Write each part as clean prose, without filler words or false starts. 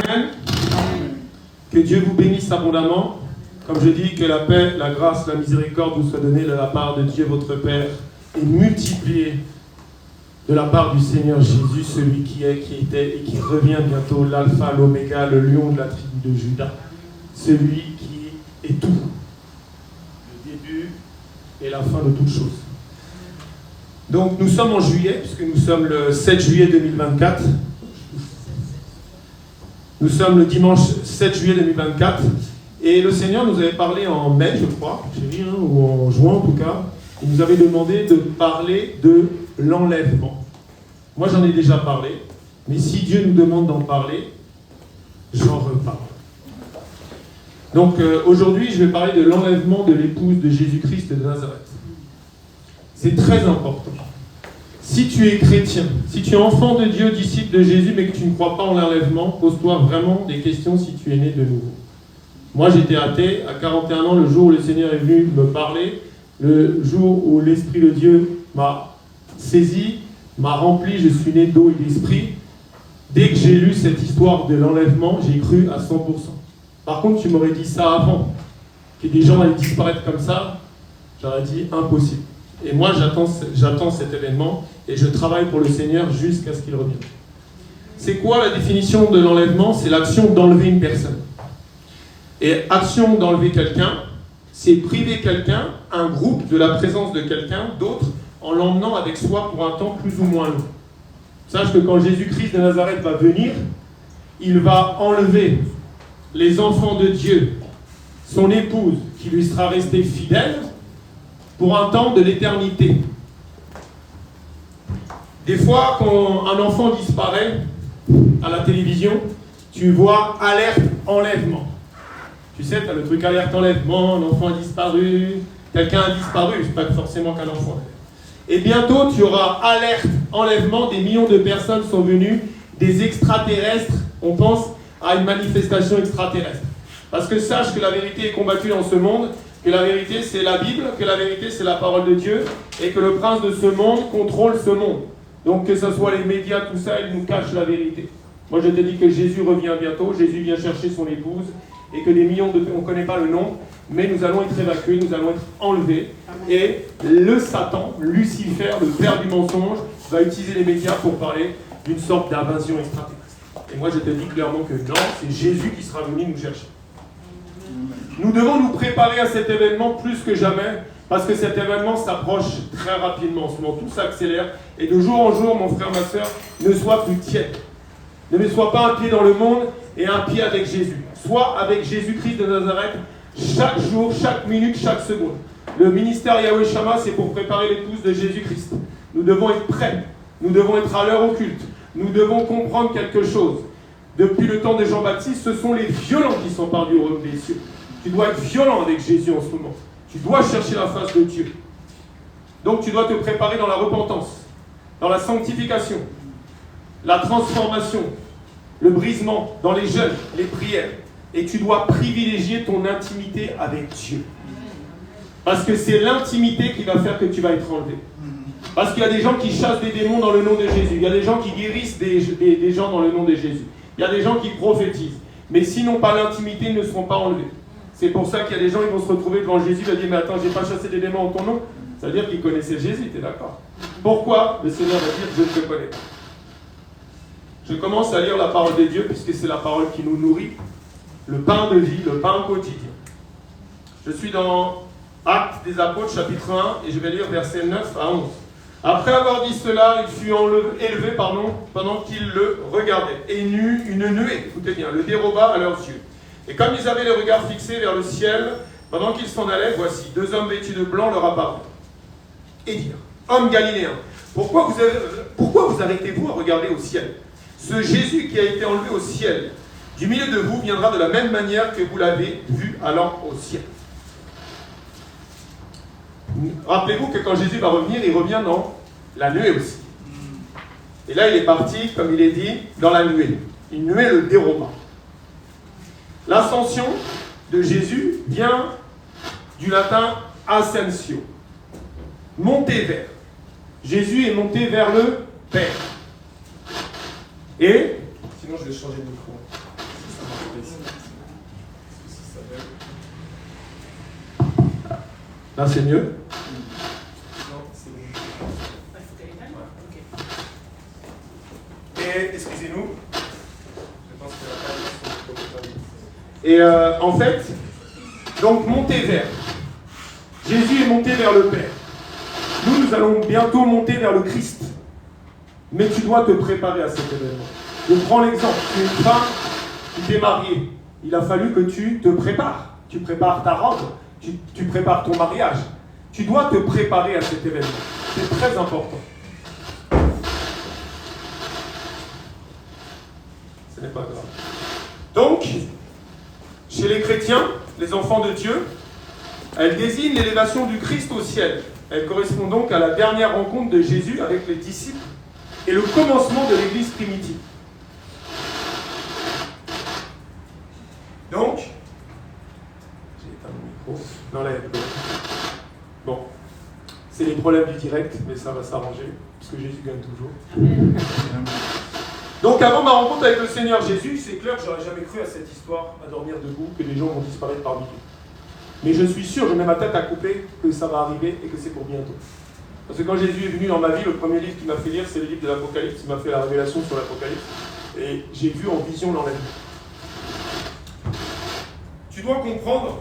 Amen. Que Dieu vous bénisse abondamment. Comme je dis, que la paix, la grâce, la miséricorde vous soit donnée de la part de Dieu votre Père et multipliée de la part du Seigneur Jésus, celui qui est, qui était et qui revient bientôt, l'alpha, l'oméga, le lion de la tribu de Juda, celui qui est tout, le début et la fin de toutes choses. Donc nous sommes en juillet, puisque nous sommes le 7 juillet 2024. Nous sommes le dimanche 7 juillet 2024. Et le Seigneur nous avait parlé en mai, je crois, ou en juin en tout cas. Il nous avait demandé de parler de l'enlèvement. Moi j'en ai déjà parlé, mais si Dieu nous demande d'en parler, j'en reparle. Donc aujourd'hui je vais parler de l'enlèvement de l'épouse de Jésus-Christ de Nazareth. C'est très important. Si tu es chrétien, si tu es enfant de Dieu, disciple de Jésus, mais que tu ne crois pas en l'enlèvement, pose-toi vraiment des questions si tu es né de nouveau. Moi, j'étais athée à 41 ans, le jour où le Seigneur est venu me parler, le jour où l'Esprit de Dieu m'a saisi, m'a rempli, je suis né d'eau et d'esprit. Dès que j'ai lu cette histoire de l'enlèvement, j'ai cru à 100%. Par contre, tu m'aurais dit ça avant, que des gens allaient disparaître comme ça, j'aurais dit impossible. Et moi, j'attends cet événement et je travaille pour le Seigneur jusqu'à ce qu'il revienne. C'est quoi la définition de l'enlèvement? C'est l'action d'enlever une personne. Et action d'enlever quelqu'un, c'est priver quelqu'un, un groupe, de la présence de quelqu'un d'autre en l'emmenant avec soi pour un temps plus ou moins long. Sache que quand Jésus-Christ de Nazareth va venir, il va enlever les enfants de Dieu, son épouse qui lui sera restée fidèle, pour un temps de l'éternité. Des fois, quand un enfant disparaît à la télévision, tu vois alerte enlèvement. Tu sais, tu as le truc alerte enlèvement, un enfant a disparu, quelqu'un a disparu, c'est pas forcément qu'un enfant. Et bientôt, tu auras alerte enlèvement, des millions de personnes sont venues, des extraterrestres, on pense à une manifestation extraterrestre. Parce que sache que la vérité est combattue dans ce monde, que la vérité c'est la Bible, que la vérité c'est la parole de Dieu, et que le prince de ce monde contrôle ce monde. Donc que ce soit les médias, tout ça, ils nous cachent la vérité. Moi je te dis que Jésus revient bientôt, Jésus vient chercher son épouse, et que des millions de... on ne connaît pas le nombre, mais nous allons être évacués, nous allons être enlevés. Et le Satan, Lucifer, le père du mensonge, va utiliser les médias pour parler d'une sorte d'invasion extraterrestre. Et moi je te dis clairement que non, c'est Jésus qui sera venu nous chercher. Nous devons nous préparer à cet événement plus que jamais, parce que cet événement s'approche très rapidement. En ce moment, tout s'accélère. Et de jour en jour, mon frère, ma soeur, ne sois plus tiède. Ne sois pas un pied dans le monde et un pied avec Jésus. Sois avec Jésus-Christ de Nazareth chaque jour, chaque minute, chaque seconde. Le ministère Yahweh Shammah, c'est pour préparer l'épouse de Jésus-Christ. Nous devons être prêts. Nous devons être à l'heure au culte. Nous devons comprendre quelque chose. Depuis le temps de Jean-Baptiste, ce sont les violents qui sont parvenus au royaume des cieux. Tu dois être violent avec Jésus en ce moment. Tu dois chercher la face de Dieu. Donc tu dois te préparer dans la repentance, dans la sanctification, la transformation, le brisement, dans les jeûnes, les prières. Et tu dois privilégier ton intimité avec Dieu. Parce que c'est l'intimité qui va faire que tu vas être enlevé. Parce qu'il y a des gens qui chassent des démons dans le nom de Jésus. Il y a des gens qui guérissent des gens dans le nom de Jésus. Il y a des gens qui prophétisent. Mais s'ils n'ont pas l'intimité, ils ne seront pas enlevés. C'est pour ça qu'il y a des gens qui vont se retrouver devant Jésus et dire « Mais attends, j'ai pas chassé des démons en ton nom ». Ça veut dire qu'ils connaissaient Jésus, tu es d'accord? Pourquoi? Le Seigneur va dire « Je ne te connais pas ». Je commence à lire la parole de Dieu puisque c'est la parole qui nous nourrit. Le pain de vie, le pain quotidien. Je suis dans Actes des Apôtres, chapitre 1, et je vais lire versets 9 à 11. Après avoir dit cela, il fut élevé pendant qu'ils le regardaient. Et une nuée, écoutez bien, le déroba à leurs yeux. Et comme ils avaient les regards fixés vers le ciel, pendant qu'ils s'en allaient, voici, deux hommes vêtus de blanc leur apparurent. Et dirent, hommes galiléens, pourquoi vous arrêtez-vous à regarder au ciel? Ce Jésus qui a été enlevé au ciel, du milieu de vous, viendra de la même manière que vous l'avez vu allant au ciel. Rappelez-vous que quand Jésus va revenir, il revient dans la nuée aussi. Et là, il est parti, comme il est dit, dans la nuée. Une nuée le déroba. L'ascension de Jésus vient du latin ascensio. Monter vers. Jésus est monté vers le Père. Et, sinon je vais changer de micro. Là, c'est mieux. Non, c'est bon. Et excusez-nous. Je pense que la table Et en fait, donc monter vers. Jésus est monté vers le Père. Nous allons bientôt monter vers le Christ. Mais tu dois te préparer à cet événement. Je prends l'exemple. Tu es une femme, tu t'es mariée. Il a fallu que tu te prépares. Tu prépares ta robe. Tu prépares ton mariage. Tu dois te préparer à cet événement. C'est très important. Ce n'est pas grave. Donc, chez les chrétiens, les enfants de Dieu, elle désigne l'élévation du Christ au ciel. Elle correspond donc à la dernière rencontre de Jésus avec les disciples et le commencement de l'Église primitive. Donc, j'ai éteint mon micro. Non, là, bon, c'est les problèmes du direct, mais ça va s'arranger, puisque Jésus gagne toujours. Amen. Donc, avant ma rencontre avec le Seigneur Jésus, c'est clair que j'aurais jamais cru à cette histoire, à dormir debout, que les gens vont disparaître par milliers. Mais je suis sûr, je mets ma tête à couper, que ça va arriver et que c'est pour bientôt. Parce que quand Jésus est venu dans ma vie, le premier livre qu'il m'a fait lire, c'est le livre de l'Apocalypse. Il m'a fait la révélation sur l'Apocalypse. Et j'ai vu en vision l'enlèvement. Tu dois comprendre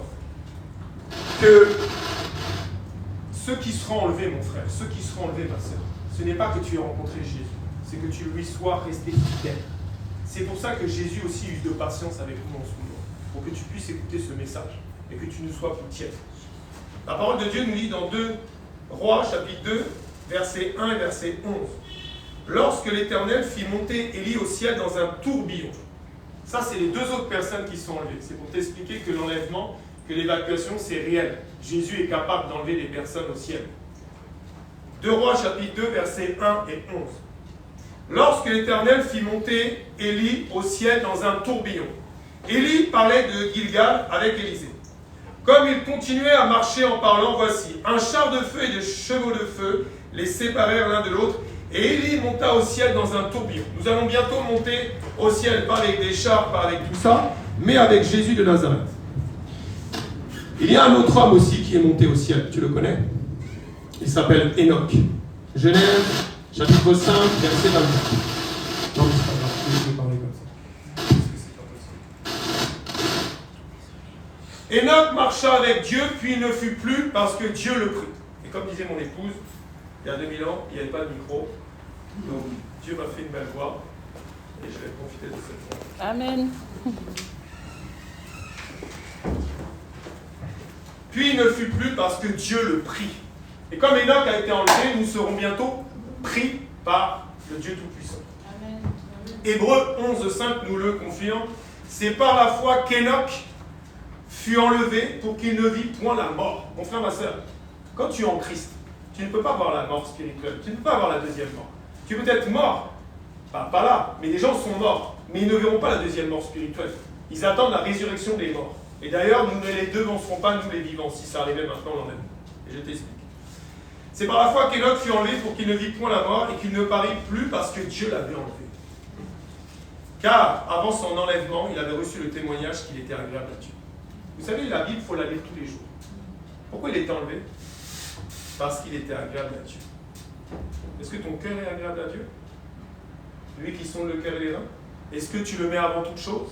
que ceux qui seront enlevés, mon frère, ceux qui seront enlevés, ma sœur, ce n'est pas que tu aies rencontré Jésus, c'est que tu lui sois resté fidèle. C'est pour ça que Jésus aussi a eu de patience avec nous en ce moment, pour que tu puisses écouter ce message et que tu ne sois plus tiède. La parole de Dieu nous dit dans 2 Rois, chapitre 2, versets 1 et verset 11. Lorsque l'Éternel fit monter Élie au ciel dans un tourbillon. Ça, c'est les deux autres personnes qui sont enlevées. C'est pour t'expliquer que l'enlèvement, que l'évacuation, c'est réel. Jésus est capable d'enlever les personnes au ciel. 2 Rois, chapitre 2, versets 1 et 11. Lorsque l'Éternel fit monter Élie au ciel dans un tourbillon. Élie parlait de Gilgal avec Élisée. Comme il continuait à marcher en parlant, voici, un char de feu et des chevaux de feu les séparèrent l'un de l'autre, et Élie monta au ciel dans un tourbillon. Nous allons bientôt monter au ciel, pas avec des chars, pas avec tout ça, mais avec Jésus de Nazareth. Il y a un autre homme aussi qui est monté au ciel, tu le connais? Il s'appelle Enoch. Genèse, chapitre 5, verset 24. Non, mais c'est pas grave, je vais parler comme ça. Enoch marcha avec Dieu, puis il ne fut plus parce que Dieu le prit. Et comme disait mon épouse, il y a 2000 ans, il n'y avait pas de micro. Donc Dieu m'a fait une belle voix et je vais profiter de cette voix. Amen. Puis il ne fut plus parce que Dieu le prit. Et comme Enoch a été enlevé, nous serons bientôt pris par le Dieu Tout-Puissant. Amen. Hébreux 11,5 nous le confirme. C'est par la foi qu'Enoch fut enlevé pour qu'il ne vit point la mort. Mon frère, ma soeur, quand tu es en Christ, tu ne peux pas voir la mort spirituelle. Tu ne peux pas voir la deuxième mort. Tu peux être mort, pas là, mais des gens sont morts, mais ils ne verront pas la deuxième mort spirituelle. Ils attendent la résurrection des morts. Et d'ailleurs, nous ne les devancerons pas, nous les vivants, si ça arrivait maintenant, l'enlèvement. Et je t'explique. C'est par la foi qu'Enoch fut enlevé pour qu'il ne vit point la mort et qu'il ne parut plus parce que Dieu l'avait enlevé. Car, avant son enlèvement, il avait reçu le témoignage qu'il était agréable à Dieu. Vous savez, la Bible, il faut la lire tous les jours. Pourquoi il était enlevé? Parce qu'il était agréable à Dieu. Est-ce que ton cœur est agréable à Dieu? Lui qui sonde le cœur et les reins? Est-ce que tu le mets avant toute chose?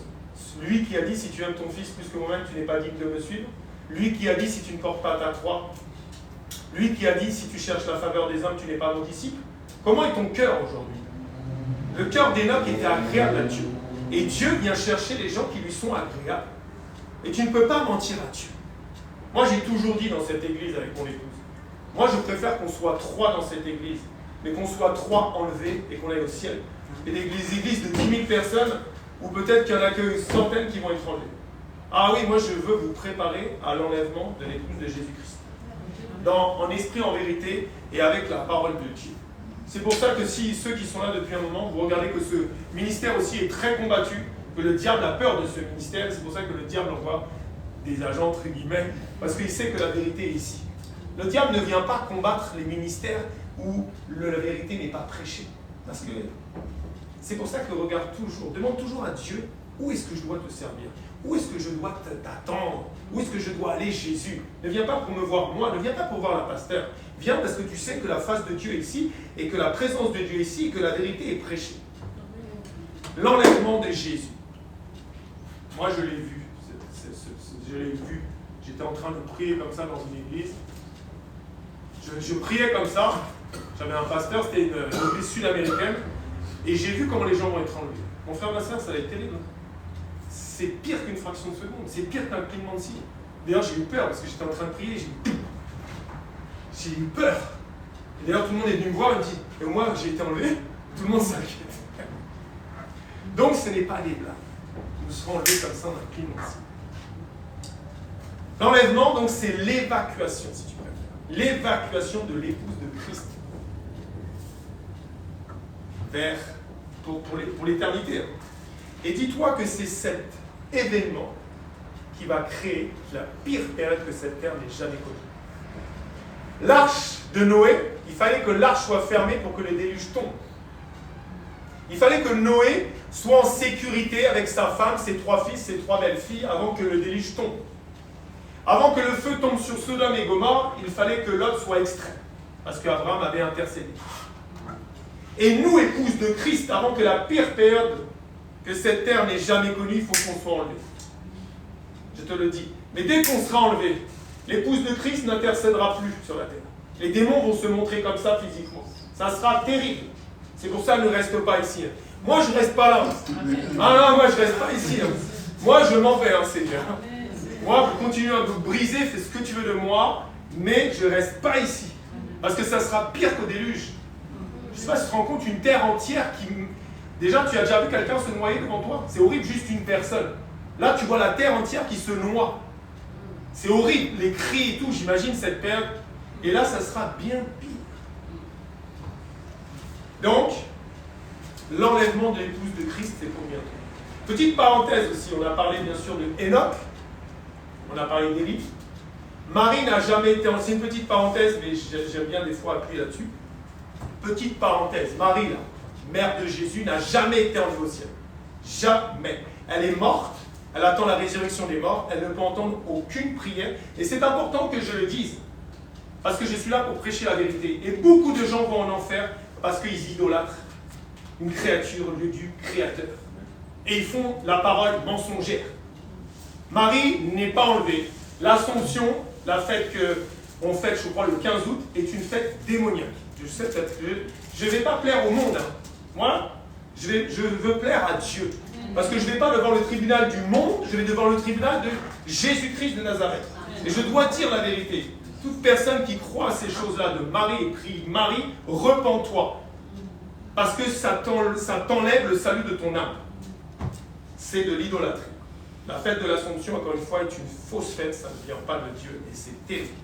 Lui qui a dit, si tu aimes ton fils plus que moi-même, tu n'es pas digne de me suivre. Lui qui a dit, si tu ne portes pas ta croix. Lui qui a dit, si tu cherches la faveur des hommes, tu n'es pas mon disciple. Comment est ton cœur aujourd'hui? Le cœur d'Enoch était agréable à Dieu. Et Dieu vient chercher les gens qui lui sont agréables. Et tu ne peux pas mentir à Dieu. Moi, j'ai toujours dit dans cette église avec mon épouse, moi, je préfère qu'on soit 3 dans cette église, mais qu'on soit 3 enlevés et qu'on aille au ciel. Et des églises de 10 000 personnes, ou peut-être qu'il y en a que centaines qui vont être enlevées. Ah oui, moi, je veux vous préparer à l'enlèvement de l'épouse de Jésus-Christ. En esprit, en vérité, et avec la parole de Dieu. C'est pour ça que si ceux qui sont là depuis un moment, vous regardez que ce ministère aussi est très combattu, que le diable a peur de ce ministère, c'est pour ça que le diable envoie des agents, entre guillemets, parce qu'il sait que la vérité est ici. Le diable ne vient pas combattre les ministères où la vérité n'est pas prêchée. Parce que c'est pour ça que regarde toujours, demande toujours à Dieu Où est-ce que je dois te servir? Où est-ce que je dois t'attendre? Où est-ce que je dois aller, Jésus? Ne viens pas pour me voir moi, ne viens pas pour voir la pasteur. Viens parce que tu sais que la face de Dieu est ici, et que la présence de Dieu est ici, et que la vérité est prêchée. L'enlèvement de Jésus. Moi, je l'ai vu. Je l'ai vu. J'étais en train de prier comme ça dans une église. Je priais comme ça. J'avais un pasteur, c'était une église sud-américaine. Et j'ai vu comment les gens vont être enlevés. Mon frère, ma soeur, ça va être terrible. C'est pire qu'une fraction de seconde. C'est pire qu'un clignement de cils. D'ailleurs, j'ai eu peur parce que j'étais en train de prier. J'ai eu peur. Et d'ailleurs, tout le monde est venu me voir et me dit, et moi, j'ai été enlevé. Tout le monde s'inquiète. Donc, ce n'est pas des blagues. Nous serons enlevés comme ça dans un clignement de cils. L'enlèvement, donc, c'est l'évacuation, si tu préfères. L'évacuation de l'épouse de Christ vers, pour l'éternité. Et dis-toi que c'est cet événement qui va créer la pire période que cette terre n'ait jamais connue. L'arche de Noé, il fallait que l'arche soit fermée pour que le déluge tombe. Il fallait que Noé soit en sécurité avec sa femme, ses 3 fils, ses 3 belles-filles, avant que le déluge tombe. Avant que le feu tombe sur Sodome et Gomorrhe, il fallait que Lot soit extrait, parce qu'Abraham avait intercédé. Et nous, épouses de Christ, avant que la pire période que cette terre n'ait jamais connue, il faut qu'on soit enlevé. Je te le dis. Mais dès qu'on sera enlevé, l'épouse de Christ n'intercédera plus sur la terre. Les démons vont se montrer comme ça physiquement. Ça sera terrible. C'est pour ça qu'elle ne reste pas ici. Moi, je ne reste pas là. Ah non, moi, je ne reste pas ici. Moi, je m'en vais, Seigneur. Moi, pour continuer à vous briser, fais ce que tu veux de moi, mais je ne reste pas ici. Parce que ça sera pire qu'au déluge. Je ne sais pas si tu te rends compte, une terre entière qui... Déjà, tu as déjà vu quelqu'un se noyer devant toi? C'est horrible, juste une personne. Là, tu vois la terre entière qui se noie. C'est horrible, les cris et tout, j'imagine cette période. Et là, ça sera bien pire. Donc, l'enlèvement de l'épouse de Christ, c'est pour bientôt. Petite parenthèse aussi, on a parlé bien sûr de Enoch. On a parlé d'Élie. Marie n'a jamais été... C'est une petite parenthèse, mais j'aime bien des fois appuyer là-dessus. Petite parenthèse, Marie, là, mère de Jésus, n'a jamais été enlevée au ciel. Jamais. Elle est morte, elle attend la résurrection des morts, elle ne peut entendre aucune prière. Et c'est important que je le dise, parce que je suis là pour prêcher la vérité. Et beaucoup de gens vont en enfer parce qu'ils idolâtrent une créature, le Dieu créateur. Et ils font la parole mensongère. Marie n'est pas enlevée. L'Assomption, la fête qu'on fête, je crois, le 15 août, est une fête démoniaque. Je sais peut-être que je ne vais pas plaire au monde. Moi, je veux plaire à Dieu. Parce que je ne vais pas devant le tribunal du monde, je vais devant le tribunal de Jésus-Christ de Nazareth. Et je dois dire la vérité. Toute personne qui croit à ces choses-là de Marie et prie, Marie, repens-toi. Parce que ça t'enlève le salut de ton âme. C'est de l'idolâtrie. La fête de l'Assomption, encore une fois, est une fausse fête, ça ne vient pas de Dieu. Et c'est terrible.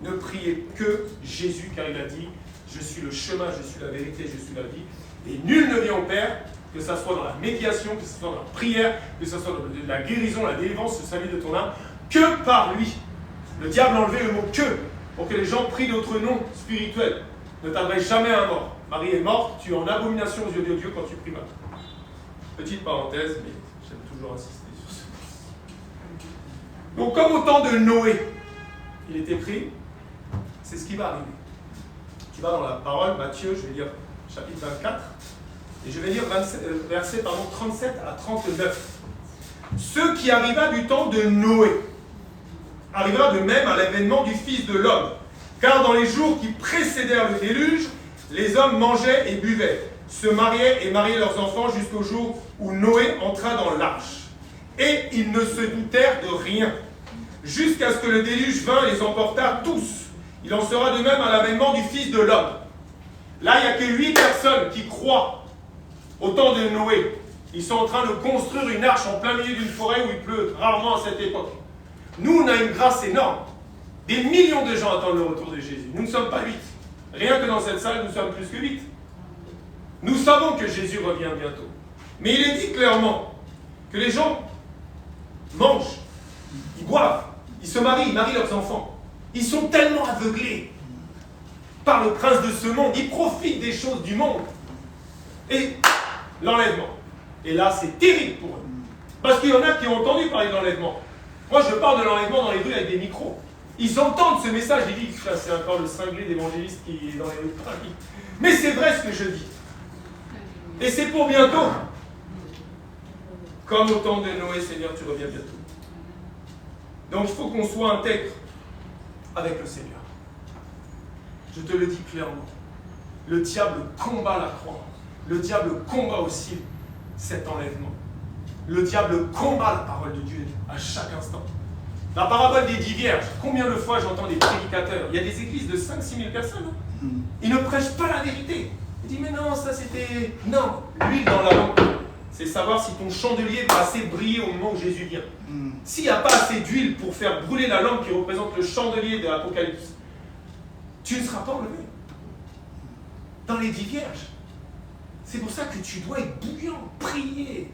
Ne priez que Jésus, car il a dit, je suis le chemin, je suis la vérité, je suis la vie. Et nul ne vient au Père, que ce soit dans la médiation, que ce soit dans la prière, que ce soit dans la guérison, la délivrance, le salut de ton âme, que par lui. Le diable a enlevé le mot que, pour que les gens prient d'autres noms spirituels. Ne t'adresse jamais à un mort. Marie est morte, tu es en abomination aux yeux de Dieu quand tu pries Marie. Petite parenthèse, mais j'aime toujours insister sur ça. Donc comme au temps de Noé, il était pris, c'est ce qui va arriver. Tu vas dans la parole, Matthieu, je vais lire chapitre 24, et je vais lire versets 37 à 39. Ce qui arriva du temps de Noé arrivera de même à l'avènement du Fils de l'homme. Car dans les jours qui précédèrent le déluge, les hommes mangeaient et buvaient, se mariaient et mariaient leurs enfants jusqu'au jour où Noé entra dans l'arche. Et ils ne se doutèrent de rien, jusqu'à ce que le déluge vint et les emporta tous. Il en sera de même à l'avènement du Fils de l'homme. Là, il n'y a que 8 personnes qui croient au temps de Noé. Ils sont en train de construire une arche en plein milieu d'une forêt où il pleut rarement à cette époque. Nous, on a une grâce énorme. Des millions de gens attendent le retour de Jésus. Nous ne sommes pas 8. Rien que dans cette salle, nous sommes plus que 8. Nous savons que Jésus revient bientôt. Mais il est dit clairement que les gens mangent, ils boivent, ils se marient, ils marient leurs enfants. Ils sont tellement aveuglés par le prince de ce monde. Ils profitent des choses du monde. Et l'enlèvement. Et là, c'est terrible pour eux. Parce qu'il y en a qui ont entendu parler de l'enlèvement. Moi, je parle de l'enlèvement dans les rues avec des micros. Ils entendent ce message, ils disent, c'est encore le cinglé d'évangéliste qui est dans les rues de Paris. Mais c'est vrai ce que je dis. Et c'est pour bientôt. Comme au temps de Noé, Seigneur, tu reviens bientôt. Donc il faut qu'on soit intègre avec le Seigneur. Je te le dis clairement. Le diable combat la croix. Le diable combat aussi cet enlèvement. Le diable combat la parole de Dieu à chaque instant. La parabole des 10 vierges, combien de fois j'entends des prédicateurs? Il y a des églises de 5-6 000 personnes. Hein. Ils ne prêchent pas la vérité. Ils disent, mais non, ça c'était... Non, l'huile dans la lampe, c'est savoir si ton chandelier va assez briller au moment où Jésus vient. S'il n'y a pas assez d'huile pour faire brûler la lampe qui représente le chandelier de l'Apocalypse, tu ne seras pas enlevé. Dans les 10 vierges. C'est pour ça que tu dois être bouillant, prier.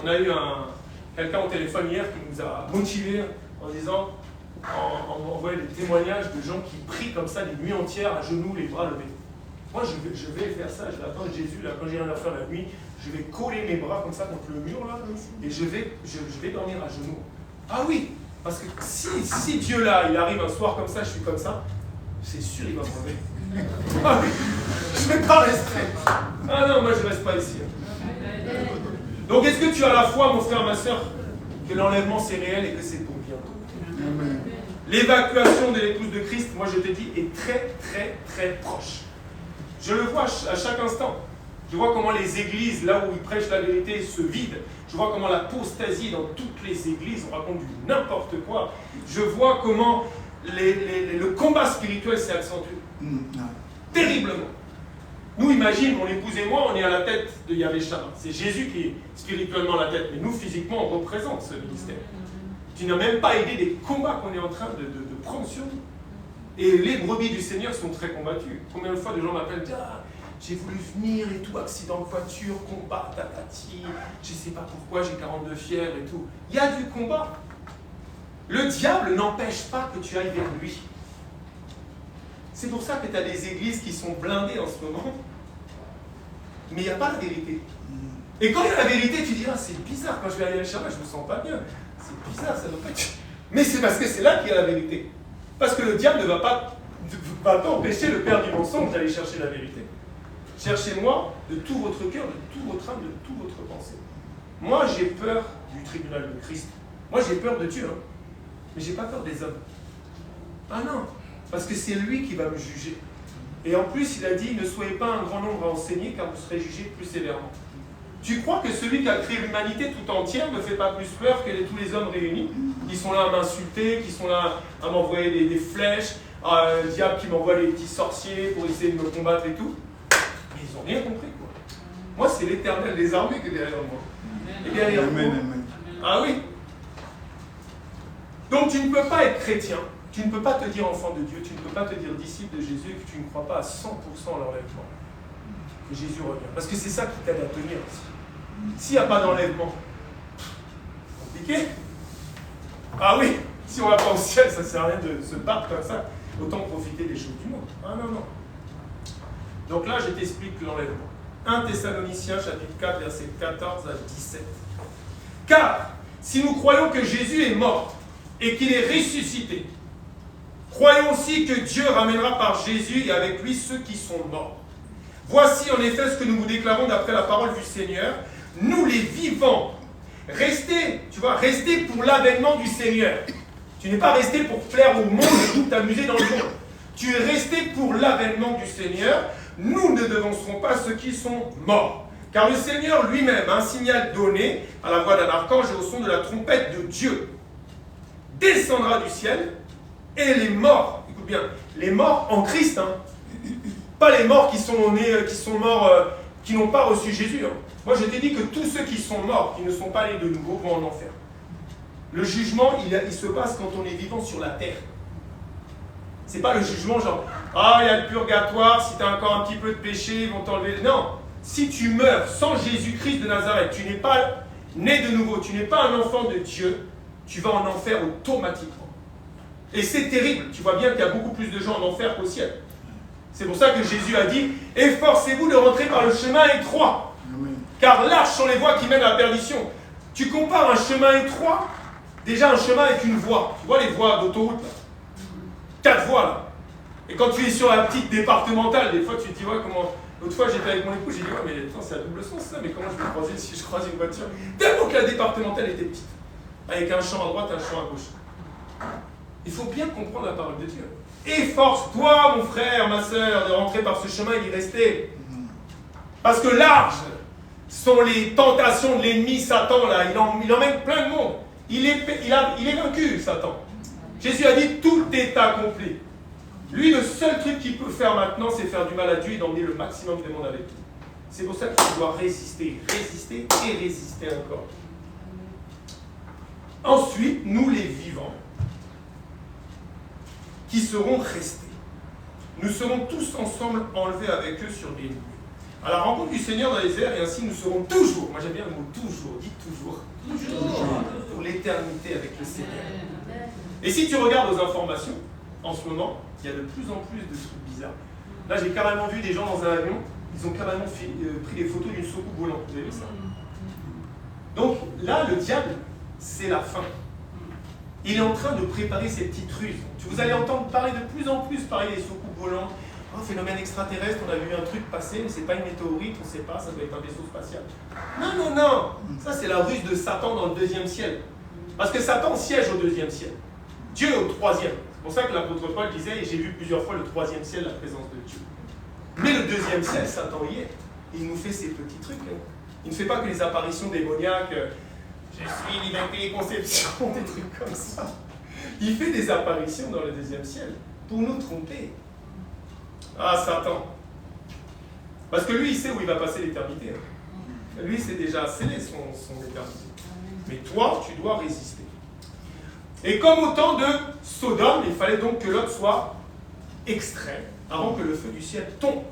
On a eu quelqu'un au téléphone hier qui nous a motivés en disant, on voit des témoignages de gens qui prient comme ça des nuits entières à genoux, les bras levés. Moi, je vais faire ça, je vais attendre Jésus, là, quand j'ai rien à faire la nuit, je vais coller mes bras comme ça contre le mur, là, et je vais dormir à genoux. Ah oui, parce que si Dieu, là, il arrive un soir comme ça, je suis comme ça, c'est sûr, il va m'enlever. Ah oui, je ne vais pas rester. Ah non, moi, je ne reste pas ici. Donc, est-ce que tu as la foi, mon frère, ma soeur, que l'enlèvement, c'est réel et que c'est pour bientôt? L'évacuation de l'épouse de Christ, moi, je te dis, est très, très, très proche. Je le vois à chaque instant. Je vois comment les églises, là où ils prêchent la vérité, se vident. Je vois comment l'apostasie dans toutes les églises, on raconte du n'importe quoi. Je vois comment le combat spirituel s'est accentué. Terriblement. Nous, imagine, mon épouse et moi, on est à la tête de Yahvé Shammah. C'est Jésus qui est spirituellement la tête. Mais nous, physiquement, on représente ce ministère. Tu n'as même pas idée des combats qu'on est en train de prendre sur nous. Et les brebis du Seigneur sont très combattues. Combien de fois de gens m'appellent, j'ai voulu venir et tout, accident de voiture, combat, tatati, je ne sais pas pourquoi, j'ai 42 fièvres et tout. Il y a du combat. Le diable n'empêche pas que tu ailles vers lui. C'est pour ça que tu as des églises qui sont blindées en ce moment. Mais il n'y a pas la vérité. Et quand il y a la vérité, tu dis, c'est bizarre, quand je vais aller à Shammah, je ne me sens pas bien. C'est bizarre, ça ne doit pas être... Mais c'est parce que c'est là qu'il y a la vérité. Parce que le diable ne va pas empêcher le père du mensonge d'aller chercher la vérité. Cherchez-moi de tout votre cœur, de tout votre âme, de toute votre pensée. Moi, j'ai peur du tribunal de Christ. Moi, j'ai peur de Dieu, hein. Mais je n'ai pas peur des hommes. Ah non, parce que c'est lui qui va me juger. Et en plus, il a dit, ne soyez pas un grand nombre à enseigner, car vous serez jugés plus sévèrement. Tu crois que celui qui a créé l'humanité tout entière ne fait pas plus peur que tous les hommes réunis, qui sont là à m'insulter, qui sont là à m'envoyer des flèches, le diable qui m'envoie les petits sorciers pour essayer de me combattre et tout? Mais ils n'ont rien compris, quoi. Moi, c'est l'Éternel des armées qui est derrière moi. Et derrière moi. Ah oui. Donc tu ne peux pas être chrétien, tu ne peux pas te dire enfant de Dieu, tu ne peux pas te dire disciple de Jésus et que tu ne crois pas à 100% à l'enlèvement. Que Jésus revient. Parce que c'est ça qui t'aide à tenir aussi. S'il n'y a pas d'enlèvement, compliqué. Ah oui, si on ne va pas au ciel, ça ne sert à rien de se battre comme ça. Autant profiter des choses du monde. Ah non, non. Donc là, je t'explique l'enlèvement. 1 Thessaloniciens, chapitre 4, versets 14 à 17. Car, si nous croyons que Jésus est mort et qu'il est ressuscité, croyons aussi que Dieu ramènera par Jésus et avec lui ceux qui sont morts. Voici en effet ce que nous vous déclarons d'après la parole du Seigneur. Nous les vivants, restez pour l'avènement du Seigneur. Tu n'es pas resté pour plaire au monde et pour t'amuser dans le monde. Tu es resté pour l'avènement du Seigneur. Nous ne devancerons pas ceux qui sont morts. Car le Seigneur lui-même a un signal donné à la voix d'un archange et au son de la trompette de Dieu. Descendra du ciel et les morts, écoute bien, les morts en Christ, hein. Pas les morts qui sont nés, qui n'ont pas reçu Jésus. Hein. Moi, je t'ai dit que tous ceux qui sont morts, qui ne sont pas nés de nouveau, vont en enfer. Le jugement, il se passe quand on est vivant sur la terre. C'est pas le jugement genre, il y a le purgatoire, si tu as encore un petit peu de péché, ils vont t'enlever. Non, si tu meurs sans Jésus-Christ de Nazareth, tu n'es pas né de nouveau, tu n'es pas un enfant de Dieu, tu vas en enfer automatiquement. Et c'est terrible, tu vois bien qu'il y a beaucoup plus de gens en enfer qu'au ciel. C'est pour ça que Jésus a dit « Efforcez-vous de rentrer par le chemin étroit, car larges sont les voies qui mènent à la perdition. Tu compares un chemin étroit, déjà un chemin avec une voie. Tu vois les voies d'autoroute là, 4 voies là. Et quand tu es sur la petite départementale, des fois tu te dis, ouais, comment. L'autre fois j'étais avec mon époux, j'ai dit, ouais, mais attends, c'est à double sens ça, mais comment je vais croiser si je croise une voiture? Tellement que la départementale était petite, avec un champ à droite et un champ à gauche. Il faut bien comprendre la parole de Dieu. Efforce-toi, mon frère, ma soeur, de rentrer par ce chemin et d'y rester. Parce que larges sont les tentations de l'ennemi, Satan, là. Il emmène plein de monde. Il est vaincu, Satan. Jésus a dit, tout est accompli. Lui, le seul truc qu'il peut faire maintenant, c'est faire du mal à Dieu et d'emmener le maximum de monde avec lui. C'est pour ça qu'il doit résister, résister et résister encore. Ensuite, nous les vivants, qui seront restés. Nous serons tous ensemble enlevés avec eux sur des nuées, à la rencontre du Seigneur dans les airs, et ainsi nous serons toujours, moi j'aime bien le mot toujours, dites toujours, pour l'éternité avec le Seigneur. Et si tu regardes aux informations, en ce moment, il y a de plus en plus de trucs bizarres. Là j'ai carrément vu des gens dans un avion, ils ont carrément pris des photos d'une soucoupe volante, vous avez vu ça? Donc là, le diable, c'est la fin. Il est en train de préparer ses petites ruses. Vous allez entendre parler de plus en plus parler des soucoupes volantes. Oh, phénomène extraterrestre, on a vu un truc passer, mais c'est pas une météorite, on ne sait pas, ça doit être un vaisseau spatial. Non, non, non. Ça, c'est la ruse de Satan dans le 2e ciel. Parce que Satan siège au 2e ciel. Dieu au 3e. C'est pour ça que l'apôtre Paul disait, et j'ai vu plusieurs fois le 3e ciel, la présence de Dieu. Mais le 2e ciel, Satan y est. Il nous fait ces petits trucs. Hein. Il ne fait pas que les apparitions démoniaques. Je suis l'immaculée conception, des trucs comme ça. Il fait des apparitions dans le 2e ciel pour nous tromper. Ah, Satan. Parce que lui, il sait où il va passer l'éternité. Lui, c'est déjà scellé son éternité. Mais toi, tu dois résister. Et comme au temps de Sodome, il fallait donc que Lot soit extrait avant que le feu du ciel tombe.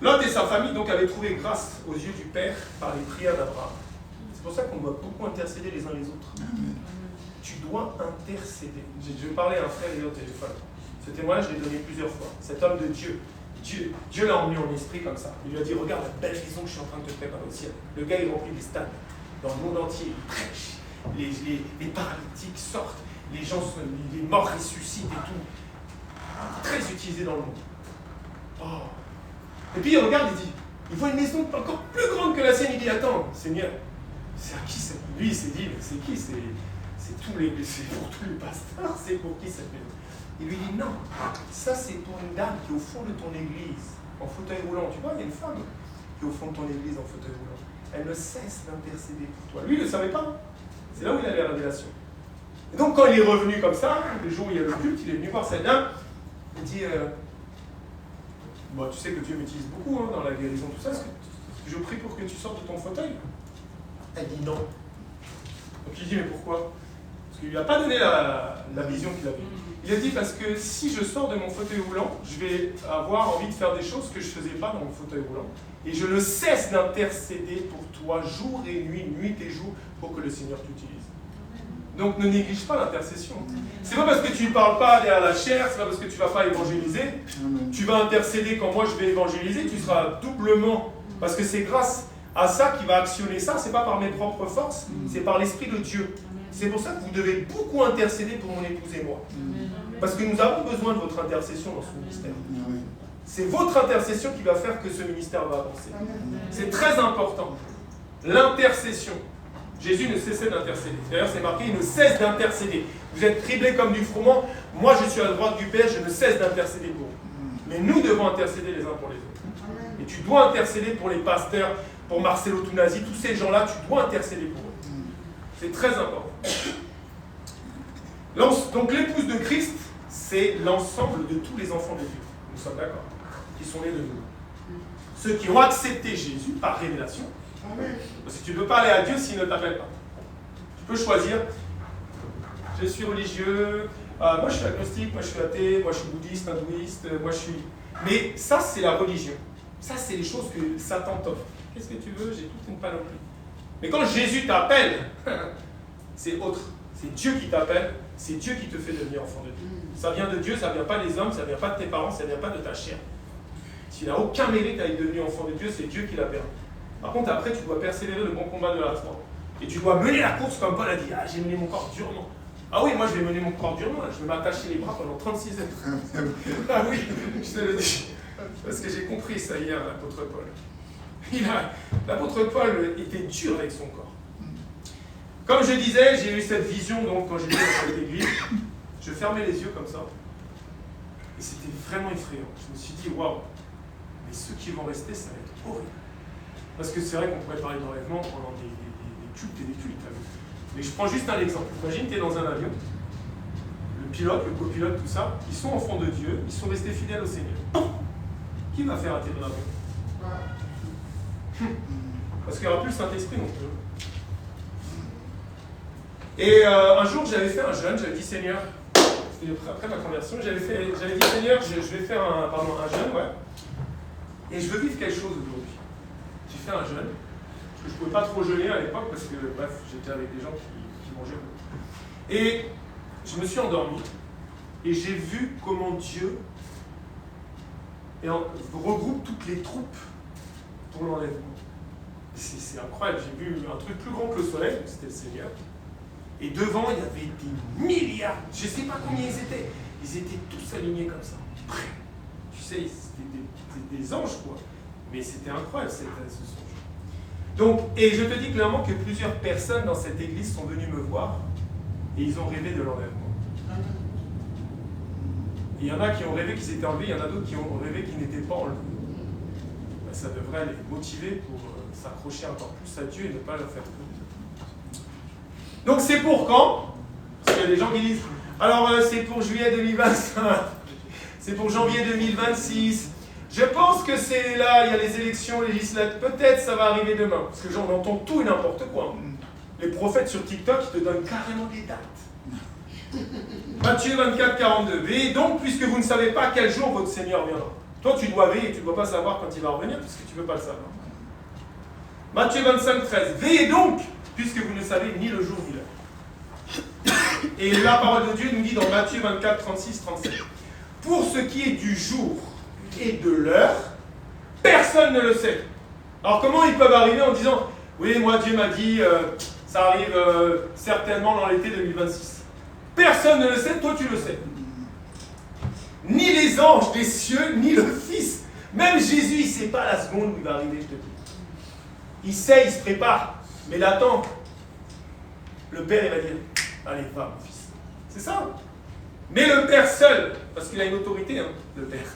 Lot et sa famille donc avaient trouvé grâce aux yeux du Père par les prières d'Abraham. C'est pour ça qu'on doit beaucoup intercéder les uns les autres. Tu dois intercéder. Je parlais à un frère hier au téléphone. Ce témoignage, je l'ai donné plusieurs fois. Cet homme de Dieu, Dieu l'a emmené en esprit comme ça. Il lui a dit, regarde la belle maison que je suis en train de te préparer au ciel. Le gars, il remplit des stades dans le monde entier. Il prêche. Les paralytiques sortent. Les gens, les morts ressuscitent et tout. Très utilisé dans le monde. Oh. Et puis il regarde, il dit, il voit une maison encore plus grande que la sienne. Il dit, attends, Seigneur, c'est à qui cette... Lui, il s'est dit, c'est qui? C'est pour tous les pasteurs, c'est pour qui cette maison? Il lui dit, non, ça c'est pour une dame qui est au fond de ton église, en fauteuil roulant. Tu vois, il y a une femme qui est au fond de ton église en fauteuil roulant. Elle ne cesse d'intercéder pour toi. Lui, il ne le savait pas. C'est là où il a la révélation. Et donc quand il est revenu comme ça, le jour où il y a le culte, il est venu voir cette dame, il dit, bon, tu sais que Dieu m'utilise beaucoup hein, dans la guérison, tout ça, est-ce que je prie pour que tu sortes de ton fauteuil? Elle dit non. Donc il dit, mais pourquoi? Parce qu'il ne lui a pas donné la vision qu'il avait. Il a dit, parce que si je sors de mon fauteuil roulant, je vais avoir envie de faire des choses que je ne faisais pas dans mon fauteuil roulant. Et je ne cesse d'intercéder pour toi, jour et nuit, nuit et jour, pour que le Seigneur t'utilise. Donc ne néglige pas l'intercession. C'est pas parce que tu ne parles pas derrière la chair, c'est pas parce que tu ne vas pas évangéliser. Tu vas intercéder quand moi je vais évangéliser, tu seras doublement. Parce que c'est grâce à ça qui va actionner ça, c'est pas par mes propres forces, c'est par l'Esprit de Dieu. C'est pour ça que vous devez beaucoup intercéder pour mon épouse et moi. Parce que nous avons besoin de votre intercession dans ce ministère. C'est votre intercession qui va faire que ce ministère va avancer. C'est très important. L'intercession. Jésus ne cessait d'intercéder. D'ailleurs, c'est marqué, il ne cesse d'intercéder. Vous êtes criblés comme du froment. Moi, je suis à la droite du Père, je ne cesse d'intercéder pour vous. Mais nous devons intercéder les uns pour les autres. Et tu dois intercéder pour les pasteurs, pour Marcelo Tunasi, tous ces gens-là, tu dois intercéder pour eux. C'est très important. Donc, l'épouse de Christ, c'est l'ensemble de tous les enfants de Dieu. Nous sommes d'accord, qui sont nés de nous. Ceux qui ont accepté Jésus par révélation. Parce que tu ne peux pas aller à Dieu s'il ne t'appelle pas. Tu peux choisir, je suis religieux, moi je suis agnostique, moi je suis athée, moi je suis bouddhiste, hindouiste, moi je suis... Mais ça c'est la religion. Ça c'est les choses que Satan t'offre. Qu'est-ce que tu veux? J'ai toute une panoplie. Mais quand Jésus t'appelle, c'est autre. C'est Dieu qui t'appelle, c'est Dieu qui te fait devenir enfant de Dieu. Ça vient de Dieu, ça ne vient pas des hommes, ça ne vient pas de tes parents, ça ne vient pas de ta chair. Tu n'as aucun mérite à être devenu enfant de Dieu, c'est Dieu qui l'a permis. Par contre, après, tu dois persévérer le bon combat de la foi. Et tu dois mener la course comme Paul a dit. Ah, j'ai mené mon corps durement. Ah oui, moi je vais mener mon corps durement. Je vais m'attacher les bras pendant 36 heures. Ah oui, je te le dis. Parce que j'ai compris ça hier, l'apôtre Paul. L'apôtre Paul était dur avec son corps. Comme je disais, j'ai eu cette vision donc, quand j'étais dans cette église. Je fermais les yeux comme ça. Et c'était vraiment effrayant. Je me suis dit, waouh, mais ceux qui vont rester, ça va être horrible. Parce que c'est vrai qu'on pourrait parler d'enlèvement pendant des cultes et des cultes. Mais je prends juste un exemple. Imagine, tu es dans un avion, le pilote, le copilote, tout ça, ils sont enfants de Dieu, ils sont restés fidèles au Seigneur. Qui va faire atterrir l'avion? Parce qu'il n'y aura plus le Saint-Esprit non plus. Et un jour, j'avais fait un jeûne, j'avais dit Seigneur, c'était après ma conversion, j'avais dit Seigneur, je vais faire un jeûne, ouais. Et je veux vivre quelque chose aujourd'hui. J'ai fait un jeûne. Je ne pouvais pas trop jeûner à l'époque parce que, bref, j'étais avec des gens qui mangeaient beaucoup. Et je me suis endormi et j'ai vu comment Dieu regroupe toutes les troupes pour l'enlèvement. C'est incroyable, j'ai vu un truc plus grand que le soleil, c'était le Seigneur. Et devant, il y avait des milliards, je ne sais pas combien ils étaient tous alignés comme ça, prêts. Tu sais, c'était des anges, quoi. Mais c'était incroyable, ce songe. Donc, et je te dis clairement que plusieurs personnes dans cette église sont venues me voir et ils ont rêvé de l'enlèvement. Il y en a qui ont rêvé qu'ils étaient enlevés, il y en a d'autres qui ont rêvé qu'ils n'étaient pas enlevés. Ben, ça devrait les motiver pour s'accrocher encore plus à Dieu et ne pas leur faire peur. Donc c'est pour quand? Parce qu'il y a des gens qui disent, alors c'est pour juillet 2025, c'est pour janvier 2026. Je pense que c'est là, il y a les élections législatives. Peut-être ça va arriver demain. Parce que j'en entends tout et n'importe quoi. Les prophètes sur TikTok, ils te donnent carrément des dates. Matthieu 24, 42. Veillez donc, puisque vous ne savez pas quel jour votre Seigneur viendra. Toi, tu dois veiller, tu ne dois pas savoir quand il va revenir, puisque tu ne veux pas le savoir. Matthieu 25, 13. Veillez donc, puisque vous ne savez ni le jour ni l'heure. Et la parole de Dieu nous dit dans Matthieu 24, 36, 37. Pour ce qui est du jour et de l'heure, personne ne le sait. Alors comment ils peuvent arriver en disant oui, moi Dieu m'a dit ça arrive certainement dans l'été 2026. Personne ne le sait, toi tu le sais. Ni les anges des cieux, ni le Fils. Même Jésus, il ne sait pas la seconde où il va arriver, je te dis. Il sait, il se prépare, mais il attend. Le Père, il va dire allez, va mon fils. C'est ça. Mais le Père seul, parce qu'il a une autorité, hein, le Père.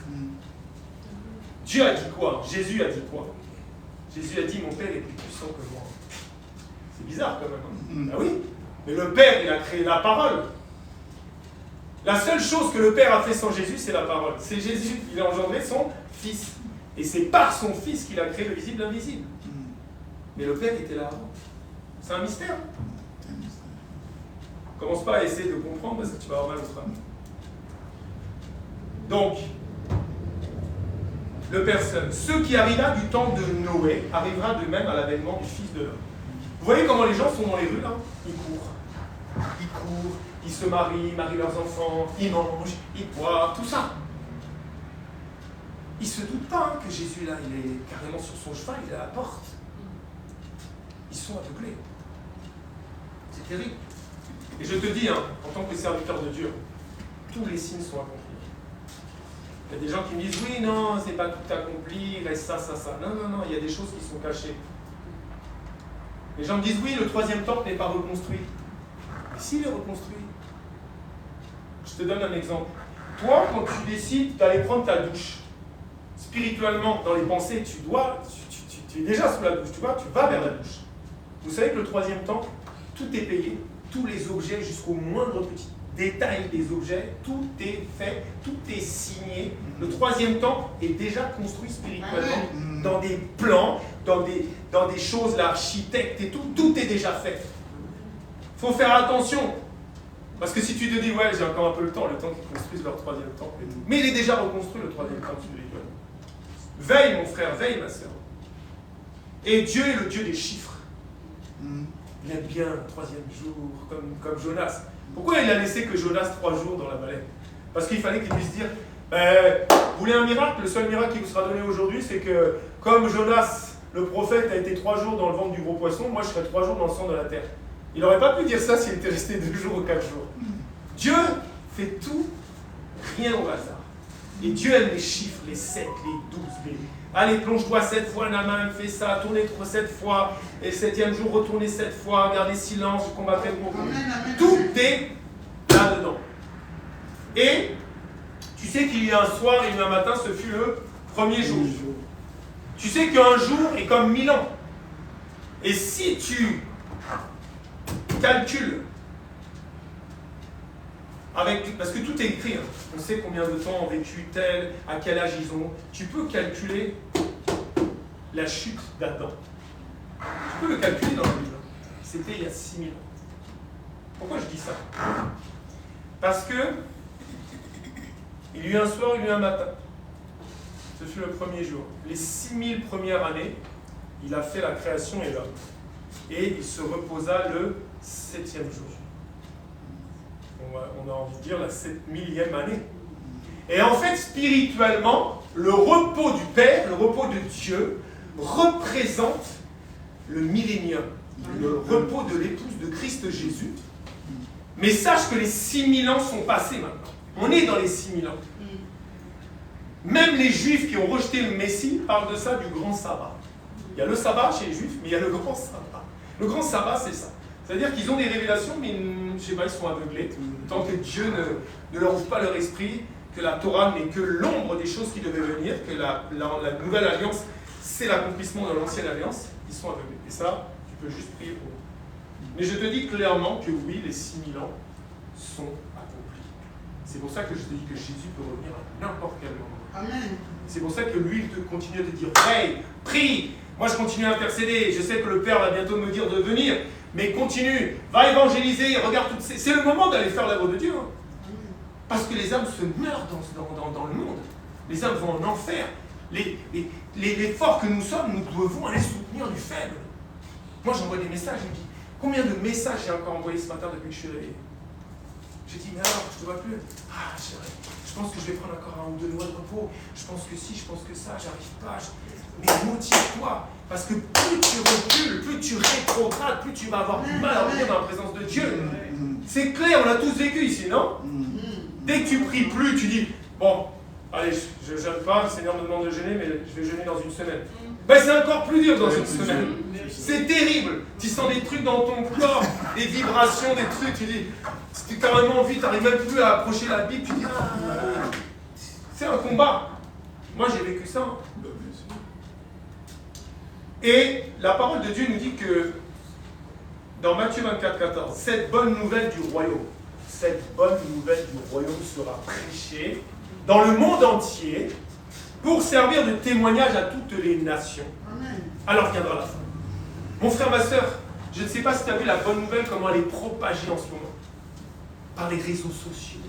Dieu a dit quoi? Jésus a dit quoi? Jésus a dit mon Père est plus puissant que moi. C'est bizarre quand même. Hein? Ah oui. Mais le Père, il a créé la parole. La seule chose que le Père a fait sans Jésus, c'est la parole. C'est Jésus, il a engendré son Fils. Et c'est par son Fils qu'il a créé le visible l'invisible. Mais le Père était là avant. C'est un mystère. Commence pas à essayer de comprendre parce que tu vas avoir mal au crâne. Donc, le Père seul. Ce qui arriva du temps de Noé arrivera de même à l'avènement du Fils de l'homme. Vous voyez comment les gens sont dans les rues là? Ils courent, ils se marient leurs enfants, ils mangent, ils boivent, tout ça. Ils ne se doutent pas que Jésus là, il est carrément sur son cheval, il est à la porte. Ils sont aveuglés. C'est terrible. Et je te dis, hein, en tant que serviteur de Dieu, tous les signes sont accomplis. Il y a des gens qui me disent, oui, non, c'est pas tout accompli, il reste ça. Non, il y a des choses qui sont cachées. Les gens me disent, oui, le troisième temple n'est pas reconstruit. Mais s'il est reconstruit, je te donne un exemple. Toi, quand tu décides d'aller prendre ta douche, spirituellement, dans les pensées, tu es déjà sous la douche, tu vas vers la douche. Vous savez que le troisième temple, tout est payé, tous les objets jusqu'au moindre petit détail des objets, tout est fait, tout est signé. Le troisième temple est déjà construit spirituellement, dans des plans, dans des choses, l'architecte et tout est déjà fait. Il faut faire attention. Parce que si tu te dis, ouais, j'ai encore un peu le temps qu'ils construisent leur troisième temple et tout. Mais il est déjà reconstruit, le troisième temple spirituel. Veille, mon frère, veille, ma sœur. Et Dieu est le Dieu des chiffres. Il aime bien le troisième jour, comme Jonas. Pourquoi il a laissé que Jonas 3 jours dans la baleine? Parce qu'il fallait qu'il puisse dire, vous voulez un miracle? Le seul miracle qui vous sera donné aujourd'hui, c'est que comme Jonas le prophète a été 3 jours dans le ventre du gros poisson, moi je serai 3 jours dans le sang de la terre. Il n'aurait pas pu dire ça s'il était resté 2 jours ou 4 jours. Dieu fait tout, rien au hasard. Et Dieu aime les chiffres, les 7, les 12, les... Allez, plonge-toi 7 fois, Naaman, fais ça, tournez 7 fois, et le 7e jour, retournez 7 fois, gardez silence, je combattrai pour vous. Tout est là-dedans. Et tu sais qu'il y a un soir et un matin, ce fut le premier jour. Tu sais qu'un jour est comme 1000 ans. Et si tu calcules, parce que tout est écrit, hein. On sait combien de temps ont vécu tel, à quel âge ils ont. Tu peux calculer la chute d'Adam. Tu peux le calculer dans la Bible. C'était il y a 6000 ans. Pourquoi je dis ça? Parce que il y a eu un soir, il y a eu un matin. Ce fut le premier jour. Les 6000 premières années, il a fait la création et l'homme. Et il se reposa le 7e jour. On a envie de dire la 7000e année. Et en fait, spirituellement, le repos du Père, le repos de Dieu, représente le millénium, le repos de l'épouse de Christ Jésus. Mais sache que les 6000 ans sont passés maintenant. On est dans les 6000 ans. Même les Juifs qui ont rejeté le Messie parlent de ça, du grand sabbat. Il y a le sabbat chez les Juifs, mais il y a le grand sabbat. Le grand sabbat, c'est ça. C'est-à-dire qu'ils ont des révélations, mais je ne sais pas, ils sont aveuglés. Tant que Dieu ne leur ouvre pas leur esprit, que la Torah n'est que l'ombre des choses qui devaient venir, que la nouvelle alliance, c'est l'accomplissement de l'ancienne alliance, ils sont aveuglés. Et ça, tu peux juste prier pour eux. Mais je te dis clairement que oui, les 6000 ans sont accomplis. C'est pour ça que je te dis que Jésus peut revenir à n'importe quel moment. Amen. C'est pour ça que lui, il continue à te dire, hey, prie. Moi, je continue à intercéder. Je sais que le Père va bientôt me dire de venir. Mais continue, va évangéliser, regarde toutes ces... C'est le moment d'aller faire l'œuvre de Dieu. Hein. Parce que les âmes se meurent dans le monde. Les âmes vont en enfer. Les forts que nous sommes, nous devons aller soutenir du faible. Moi, j'envoie des messages, je me dis, combien de messages j'ai encore envoyés ce matin depuis que je suis réveillé? J'ai dit, mais alors, je ne te vois plus. Ah, c'est vrai. Je pense que je vais prendre encore 1 ou 2 mois de repos. Je pense que si, je pense que ça, j'arrive pas. Mais motive-toi. Parce que plus tu recules, plus tu rétrogrades, plus tu vas avoir du mal à revenir dans la présence de Dieu. C'est clair, on l'a tous vécu ici, non? Dès que tu pries plus, tu dis, bon, allez, je ne jeûne pas, le Seigneur me demande de jeûner, mais je vais jeûner dans une semaine. Ben, c'est encore plus dur dans une semaine. C'est terrible. Tu sens des trucs dans ton corps, des vibrations, des trucs, tu dis, tu carrément envie, tu n'arrives même plus à approcher la Bible, tu dis, ah, c'est un combat. Moi, j'ai vécu ça. Et la parole de Dieu nous dit que, dans Matthieu 24, 14, cette bonne nouvelle du royaume sera prêchée dans le monde entier pour servir de témoignage à toutes les nations. Amen. Alors viendra la fin. Mon frère, ma soeur, je ne sais pas si tu as vu la bonne nouvelle, comment elle est propagée en ce moment. Par les réseaux sociaux.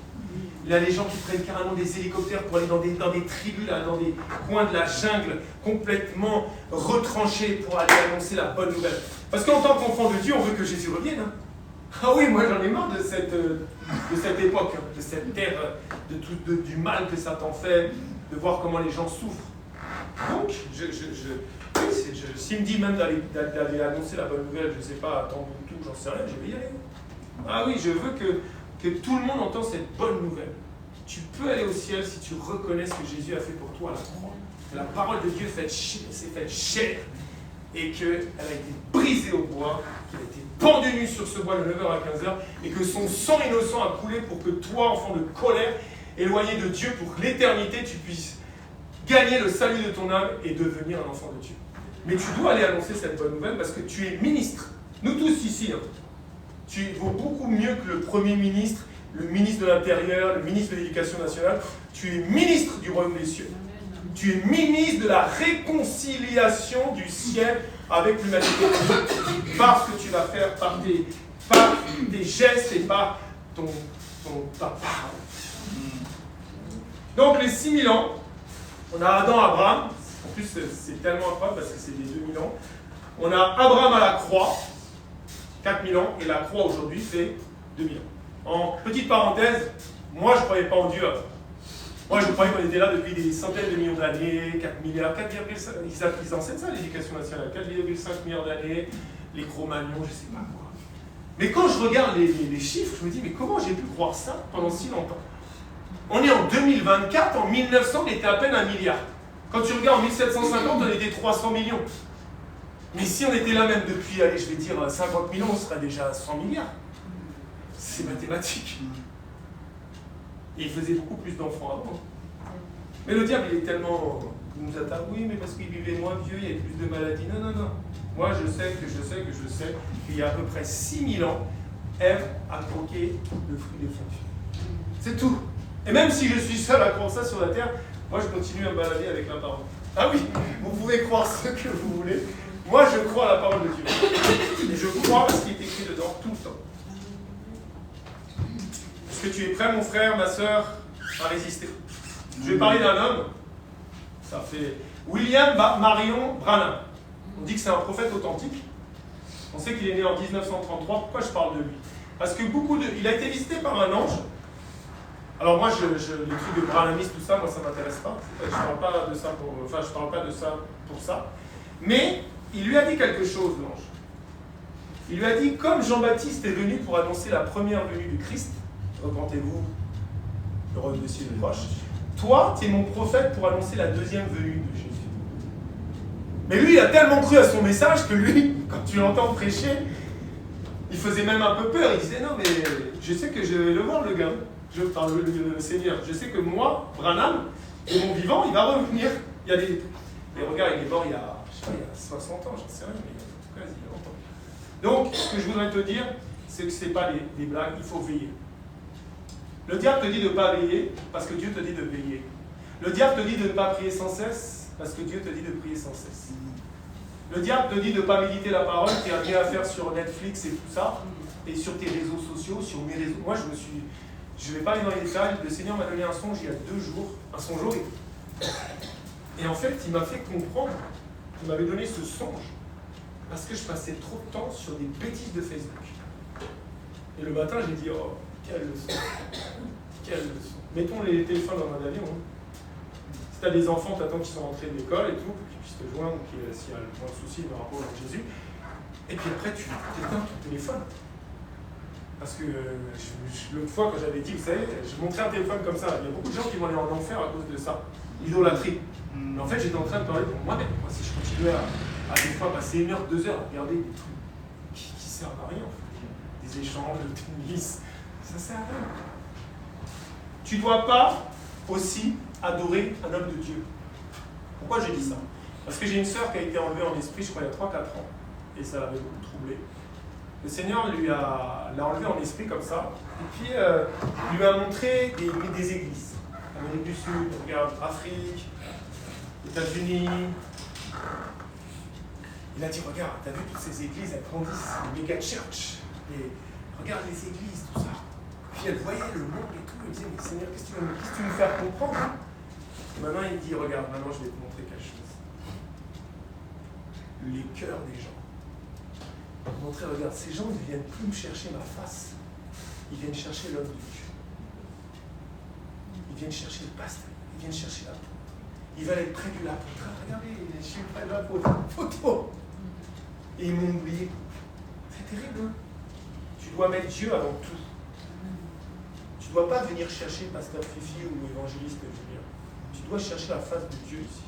Il y a les gens qui prennent carrément des hélicoptères pour aller dans des tribus, là, dans des coins de la jungle, complètement retranchés pour aller annoncer la bonne nouvelle. Parce qu'en tant qu'enfant de Dieu, on veut que Jésus revienne. Hein. Ah oui, moi j'en ai marre de cette époque, hein, de cette terre, du mal que Satan fait, de voir comment les gens souffrent. Donc, s'il me dit même d'aller annoncer la bonne nouvelle, je ne sais pas, à Tombouctou, j'en sais rien, je vais y aller. Ah oui, je veux que tout le monde entende cette bonne nouvelle. Tu peux aller au ciel si tu reconnais ce que Jésus a fait pour toi à la croix. Que la parole de Dieu s'est faite chair et qu'elle a été brisée au bois, qu'elle a été pendue nue sur ce bois de 9h à 15h et que son sang innocent a coulé pour que toi, enfant de colère, éloigné de Dieu pour l'éternité, tu puisses gagner le salut de ton âme et devenir un enfant de Dieu. Mais tu dois aller annoncer cette bonne nouvelle parce que tu es ministre. Nous tous ici, hein. Tu vaux beaucoup mieux que le Premier ministre, le ministre de l'Intérieur, le ministre de l'Éducation nationale. Tu es ministre du royaume des cieux. Tu es ministre de la réconciliation du ciel avec l'humanité. Parce que tu vas faire par tes gestes et par ta parole. Donc les 6000 ans, on a Adam, Abraham. En plus, c'est tellement incroyable parce que c'est des 2000 ans. On a Abraham à la croix. 4000 ans, et la croix aujourd'hui fait 2000 ans. En petite parenthèse, moi je ne croyais pas en Dieu avant. Moi, je croyais qu'on était là depuis des centaines de millions d'années, 4 milliards, 4,5, ils enseignent ça, l'éducation nationale, 4,5 milliards d'années, les Cro-Magnons, je sais pas quoi. Mais quand je regarde les chiffres, je me dis, mais comment j'ai pu croire ça pendant si longtemps? On est en 2024, en 1900, on était à peine 1 milliard. Quand tu regardes en 1750, on était 300 millions. Mais si on était là même depuis, allez, je vais dire 50 millions, on serait déjà à 100 milliards. C'est mathématique. Et il faisait beaucoup plus d'enfants avant. Mais le diable, il est tellement... Il nous attaque, oui, mais parce qu'il vivait moins vieux, il y avait plus de maladies. Non, non, non. Moi, je sais qu'il y a à peu près 6000 ans, Ève a croqué le fruit des fonds. C'est tout. Et même si je suis seul à croire ça sur la terre, moi, je continue à me balader avec la parole. Ah oui, vous pouvez croire ce que vous voulez. Moi, je crois à la parole de Dieu. Et je crois à ce qui est écrit dedans tout le temps. Est-ce que tu es prêt, mon frère, ma soeur, à résister? Je vais parler d'un homme. Ça fait William Marion Branham. On dit que c'est un prophète authentique. On sait qu'il est né en 1933. Pourquoi je parle de lui? Parce que il a été visité par un ange. Alors moi, les trucs de Branhamis, tout ça, moi, ça ne m'intéresse pas. Je ne parle pas de ça je parle pas de ça pour ça. Mais il lui a dit quelque chose, l'ange. Il lui a dit, comme Jean-Baptiste est venu pour annoncer la première venue du Christ, repentez-vous, le royaume de Dieu est proche. Toi, tu es mon prophète pour annoncer la deuxième venue de Jésus. Mais lui, il a tellement cru à son message que lui, quand tu l'entends prêcher, il faisait même un peu peur. Il disait, non, mais je sais que je vais le voir, le gars. Le Seigneur. Je sais que moi, Branham, de mon vivant, il va revenir. Il y a des... Et regarde, il est mort il y a 60 ans, j'en sais rien, mais en tout cas, il y a longtemps. Donc, ce que je voudrais te dire, c'est que ce n'est pas des blagues, il faut veiller. Le diable te dit de ne pas veiller parce que Dieu te dit de veiller. Le diable te dit de ne pas prier sans cesse parce que Dieu te dit de prier sans cesse. Le diable te dit de ne pas méditer la parole, tu as rien à faire sur Netflix et tout ça, et sur tes réseaux sociaux, sur mes réseaux. Moi, je ne vais pas aller dans les détails, le Seigneur m'a donné un songe il y a 2 jours, un songe horrible. Et en fait, il m'a fait comprendre, il m'avait donné ce songe, parce que je passais trop de temps sur des bêtises de Facebook. Et le matin, j'ai dit, oh, quelle leçon. Quelle leçon. Mettons les téléphones dans un avion. Hein. Si tu as des enfants, tu attends qu'ils sont rentrés de l'école et tout, pour qu'ils puissent te joindre, s'il y a le point de souci par rapport à Jésus. Et puis après, tu éteins ton téléphone. Parce que l'autre fois, quand j'avais dit, vous savez, je montrais un téléphone comme ça. Il y a beaucoup de gens qui vont aller en enfer à cause de ça. L'idolâtrie. Mais en fait, j'étais en train de parler pour moi-même. Moi, si je continuais à des fois passer 1 heure, 2 heures à regarder des trucs qui servent à rien, en fait. Des échanges de tennis, ça sert à rien. Tu ne dois pas aussi adorer un homme de Dieu. Pourquoi j'ai dit ça? Parce que j'ai une sœur qui a été enlevée en esprit, je crois, il y a 3-4 ans. Et ça l'avait beaucoup troublée. Le Seigneur l'a enlevé en esprit comme ça, et puis il lui a montré des églises. Amérique du Sud, regarde, Afrique, États-Unis. Il a dit, regarde, t'as vu toutes ces églises, elles grandissent, les méga church, et regarde les églises, tout ça. Puis elle voyait le monde et tout, elle disait, mais Seigneur, qu'est-ce que tu veux me faire comprendre? Et maintenant il dit, regarde, maintenant je vais te montrer quelque chose. Les cœurs des gens. Montrer, regarde, ces gens ne viennent plus me chercher ma face, ils viennent chercher l'homme de Dieu. Ils viennent chercher le pasteur, ils viennent chercher l'apôtre. Ils veulent être près de l'apôtre. Regardez, je suis près de l'apôtre. Photo. Et ils m'ont oublié. C'est terrible, hein? Tu dois mettre Dieu avant tout. Tu ne dois pas venir chercher pasteur Fifi ou évangéliste Julien. Tu dois chercher la face de Dieu ici.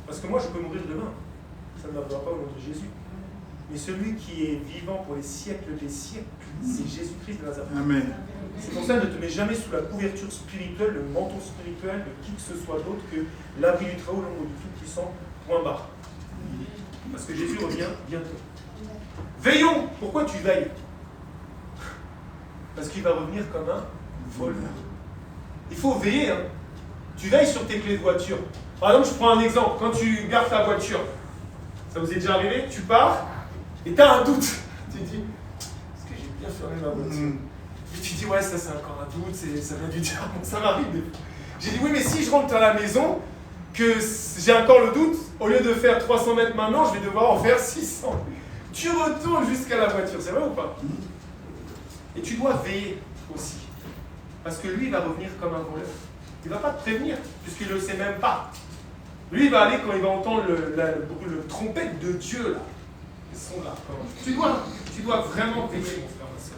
Parce que moi, je peux mourir demain. Ça ne m'arrivera pas au nom de Jésus. Mais celui qui est vivant pour les siècles des siècles, c'est Jésus-Christ de Nazareth. Amen. C'est pour ça que ne te mets jamais sous la couverture spirituelle, le manteau spirituel de qui que ce soit d'autre que l'abri du Très-Haut, l'ombre du Tout-Puissant, point barre. Parce que Jésus revient bientôt. Veillons. Pourquoi tu veilles? Parce qu'il va revenir comme un voleur. Il faut veiller. Hein. Tu veilles sur tes clés de voiture. Par exemple, je prends un exemple. Quand tu gardes ta voiture, ça vous est déjà arrivé? Tu pars et tu as un doute. Tu te dis, est-ce que j'ai bien fermé ma voiture? Et tu dis, ouais, ça c'est encore un doute, ça vient du diable. Ça m'arrive. J'ai dit, oui, mais si je rentre à la maison, que j'ai encore le doute, au lieu de faire 300 mètres maintenant, je vais devoir en faire 600. Tu retournes jusqu'à la voiture, c'est vrai ou pas? Et tu dois veiller aussi. Parce que lui, il va revenir comme un voleur. Il ne va pas te prévenir, puisqu'il ne le sait même pas. Lui, il va aller quand il va entendre le trompette de Dieu, là. Ils sont là. Tu dois vraiment veiller, mon frère, ma soeur.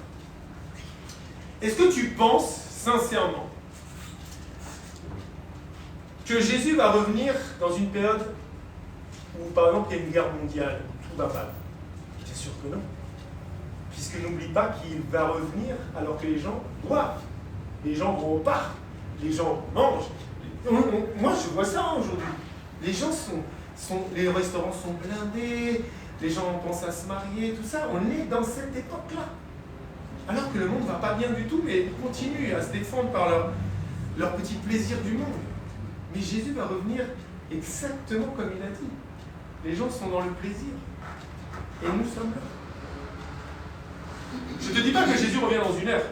Est-ce que tu penses, sincèrement, que Jésus va revenir dans une période où, par exemple, il y a une guerre mondiale, où tout va mal? Bien sûr que non. Puisque n'oublie pas qu'il va revenir alors que les gens boivent, les gens vont au parc, les gens mangent. Moi, je vois ça aujourd'hui. Les gens les restaurants sont blindés, les gens pensent à se marier, tout ça. On est dans cette époque-là. Alors que le monde ne va pas bien du tout, mais ils continuent à se défendre par leur petit plaisir du monde. Mais Jésus va revenir exactement comme il a dit. Les gens sont dans le plaisir. Et nous sommes là. Je ne te dis pas que Jésus revient dans une heure.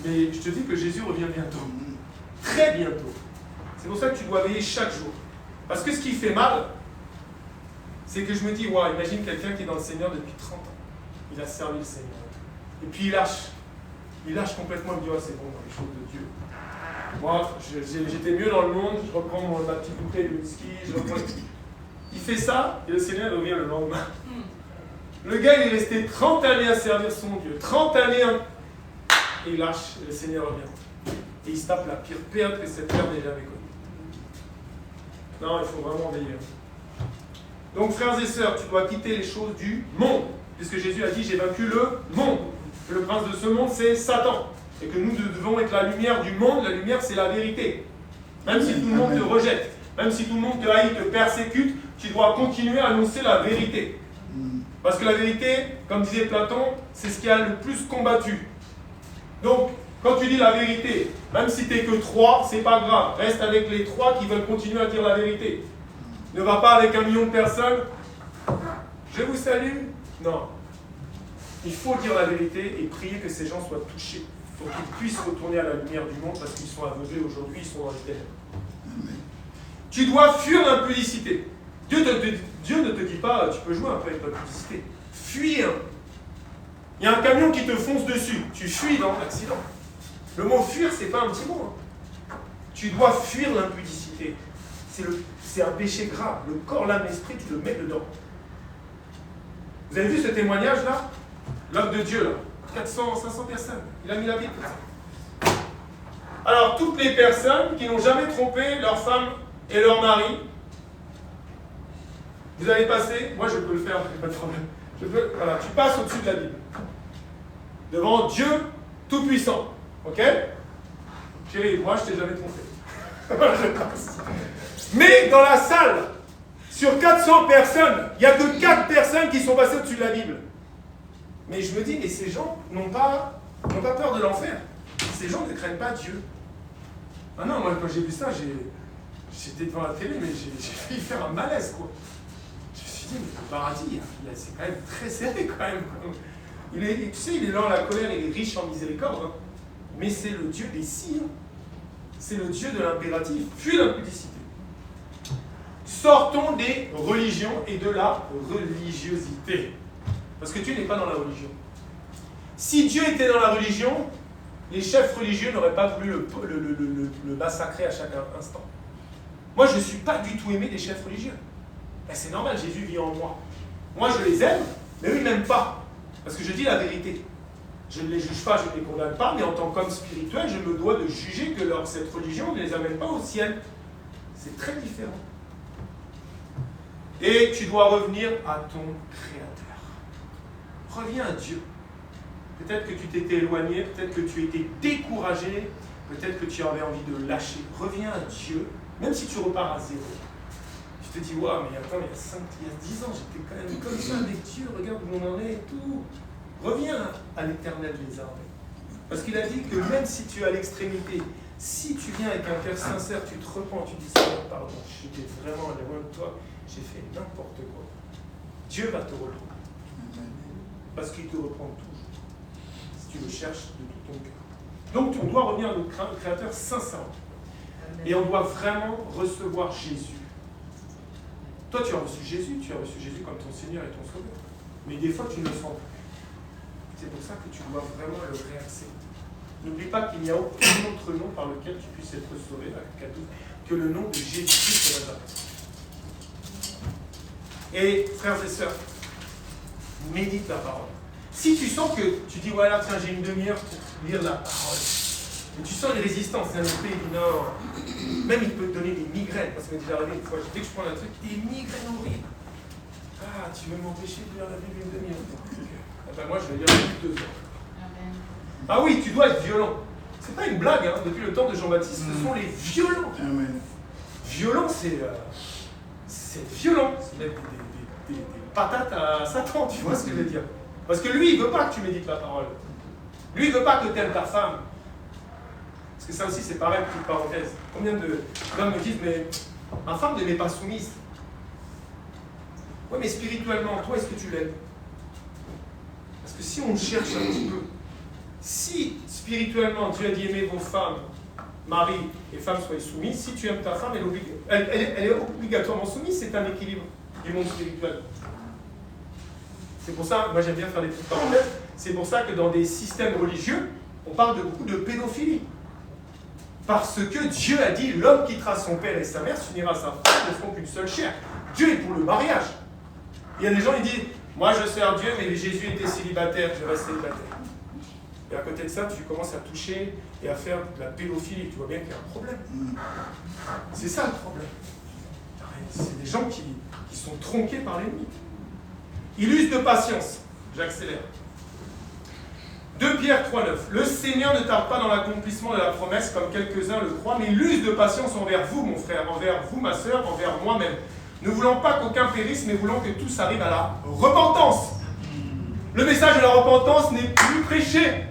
Mais je te dis que Jésus revient bientôt. Très bientôt. C'est pour ça que tu dois veiller chaque jour. Parce que ce qui fait mal, c'est que je me dis, waouh, imagine quelqu'un qui est dans le Seigneur depuis 30 ans. Il a servi le Seigneur. Et puis il lâche. Il lâche complètement, il me dit, oh, c'est bon, dans les choses de Dieu. Moi, j'étais mieux dans le monde, je reprends ma petite bouteille de whisky, Il fait ça, et le Seigneur revient le lendemain. Le gars, il est resté 30 années à servir son Dieu. 30 années, et il lâche, et le Seigneur revient. Et il se tape la pire perte que cette terre n'ait jamais connue. Non, il faut vraiment veiller. Donc, frères et sœurs, tu dois quitter les choses du monde. Puisque Jésus a dit, j'ai vaincu le monde. Le prince de ce monde, c'est Satan. Et que nous devons être la lumière du monde. La lumière, c'est la vérité. Même si tout le monde te rejette, même si tout le monde te haït, te persécute, tu dois continuer à annoncer la vérité. Parce que la vérité, comme disait Platon, c'est ce qui a le plus combattu. Donc, quand tu dis la vérité, même si tu n'es que 3, c'est pas grave. Reste avec les 3 qui veulent continuer à dire la vérité. Ne va pas avec 1 million de personnes. Je vous salue. Non. Il faut dire la vérité et prier que ces gens soient touchés pour qu'ils puissent retourner à la lumière du monde parce qu'ils sont aveuglés aujourd'hui, ils sont dans les ténèbres. Tu dois fuir l'impudicité. Dieu ne te dit pas, tu peux jouer un peu avec l'impudicité. Fuir. Il y a un camion qui te fonce dessus. Tu fuis dans l'accident. Le mot fuir, c'est pas un petit mot. Tu dois fuir l'impudicité. C'est un péché grave. Le corps, l'âme, l'esprit, tu le mets dedans. Vous avez vu ce témoignage-là? L'homme de Dieu, là. 400, 500 personnes. Il a mis la vie pour ça. Alors, toutes les personnes qui n'ont jamais trompé leur femme et leur mari, vous allez passer, moi je peux le faire, pas de problème. Voilà, tu passes au-dessus de la Bible. Devant Dieu Tout-Puissant. Ok? Chérie, moi je t'ai jamais trompé. Je passe. Mais dans la salle, sur 400 personnes, il n'y a que 4 personnes qui sont passées au-dessus de la Bible. Mais je me dis, mais ces gens n'ont pas peur de l'enfer. Ces gens ne craignent pas Dieu. Ah non, moi quand j'ai vu ça, j'étais devant la télé, mais j'ai failli faire un malaise, quoi. Je me suis dit, mais le paradis, c'est quand même très serré, quand même. Tu sais, il est lent à la colère, il est riche en miséricorde, hein. Mais c'est le Dieu des si. Hein. C'est le Dieu de l'impératif. Fuis l'impudicité. Sortons des religions et de la religiosité. Parce que Dieu n'est pas dans la religion. Si Dieu était dans la religion, les chefs religieux n'auraient pas voulu le massacrer à chaque instant. Moi, je ne suis pas du tout aimé des chefs religieux. Ben, c'est normal, Jésus vit en moi. Moi, je les aime, mais eux, ils ne m'aiment pas. Parce que je dis la vérité. Je ne les juge pas, je ne les condamne pas, mais en tant qu'homme spirituel, je me dois de juger que cette religion ne les amène pas au ciel. C'est très différent. Et tu dois revenir à ton Créateur. Reviens à Dieu. Peut-être que tu t'étais éloigné, peut-être que tu étais découragé, peut-être que tu avais envie de lâcher. Reviens à Dieu, même si tu repars à zéro. Tu te dis, waouh, mais attends, il y a 10 ans, j'étais quand même comme ça avec Dieu, regarde où on en est et tout. Reviens à l'Éternel des armées. Parce qu'il a dit que même si tu es à l'extrémité, si tu viens avec un cœur sincère, tu te repens, tu dis, Seigneur, pardon, j'étais vraiment loin de toi, j'ai fait n'importe quoi. Dieu va te reprendre. Parce qu'il te reprend toujours. Si tu le cherches de tout ton cœur. Donc, on doit revenir à notre Créateur sincèrement. Et on doit vraiment recevoir Jésus. Toi, tu as reçu Jésus comme ton Seigneur et ton Sauveur. Mais des fois, tu ne le sens plus. C'est pour ça que tu dois vraiment le réaccepter. N'oublie pas qu'il n'y a aucun autre nom par lequel tu puisses être sauvé, que le nom de Jésus-Christ de Nazareth. Et frères et sœurs, médite la parole. Si tu sens que tu dis, voilà, tiens, j'ai une demi-heure pour lire la parole, mais tu sens les résistances, c'est un esprit du Nord, même il peut te donner des migraines, parce que m'est déjà arrivé une fois, dès que je prends un truc, des migraines horribles. Ah, tu veux m'empêcher de lire la Bible une demi-heure? Eh ben moi, je vais lire plus 2 heures. Amen. Ah oui, tu dois être violent. C'est pas une blague, hein. Depuis le temps de Jean-Baptiste, ce sont les violents. Amen. Violent, c'est violent. C'est mettre des patates à Satan, tu vois ce que je veux dire? Parce que lui, il ne veut pas que tu médites la parole. Lui, il ne veut pas que tu aimes ta femme. Parce que ça aussi, c'est pareil, petite parenthèse. Combien d'hommes me disent, mais ma femme ne m'est pas soumise. Oui, mais spirituellement, toi, est-ce que tu l'aimes? Parce que si on cherche un petit peu, si spirituellement, Dieu a dit aimer vos femmes, mari et femme soient soumises, si tu aimes ta femme, elle est obligatoirement soumise, c'est un équilibre du monde spirituel. C'est pour ça, moi j'aime bien faire des petites parenthèses, c'est pour ça que dans des systèmes religieux, on parle de beaucoup de pédophilie. Parce que Dieu a dit, l'homme quittera son père et sa mère, s'unira à sa femme, ne feront qu'une seule chair. Dieu est pour le mariage. Il y a des gens qui disent, moi je sers Dieu, mais Jésus était célibataire, je reste célibataire. Et à côté de ça, tu commences à toucher et à faire de la pédophilie. Tu vois bien qu'il y a un problème. C'est ça le problème. C'est des gens qui sont tronqués par l'ennemi. Il use de patience. J'accélère. 2 Pierre 3,9. Le Seigneur ne tarde pas dans l'accomplissement de la promesse, comme quelques-uns le croient, mais il use de patience envers vous, mon frère, envers vous, ma sœur, envers moi-même. Ne voulant pas qu'aucun périsse, mais voulant que tous arrivent à la repentance. Le message de la repentance n'est plus prêché.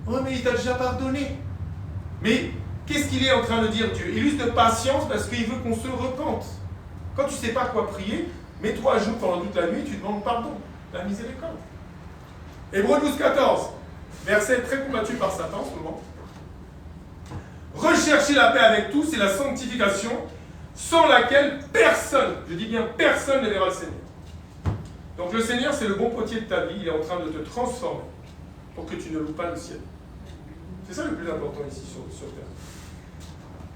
Oh, mais il t'a déjà pardonné. Mais qu'est-ce qu'il est en train de dire, Dieu? Il use de patience parce qu'il veut qu'on se repente. Quand tu ne sais pas quoi prier, mets-toi à genoux pendant toute la nuit, tu demandes pardon, la miséricorde. Hébreux 12, 14, verset très combattu par Satan en ce moment. Recherchez la paix avec tous et la sanctification, sans laquelle personne, je dis bien personne, ne verra le Seigneur. Donc le Seigneur, c'est le bon potier de ta vie, il est en train de te transformer pour que tu ne loues pas le ciel. C'est ça le plus important ici sur terre.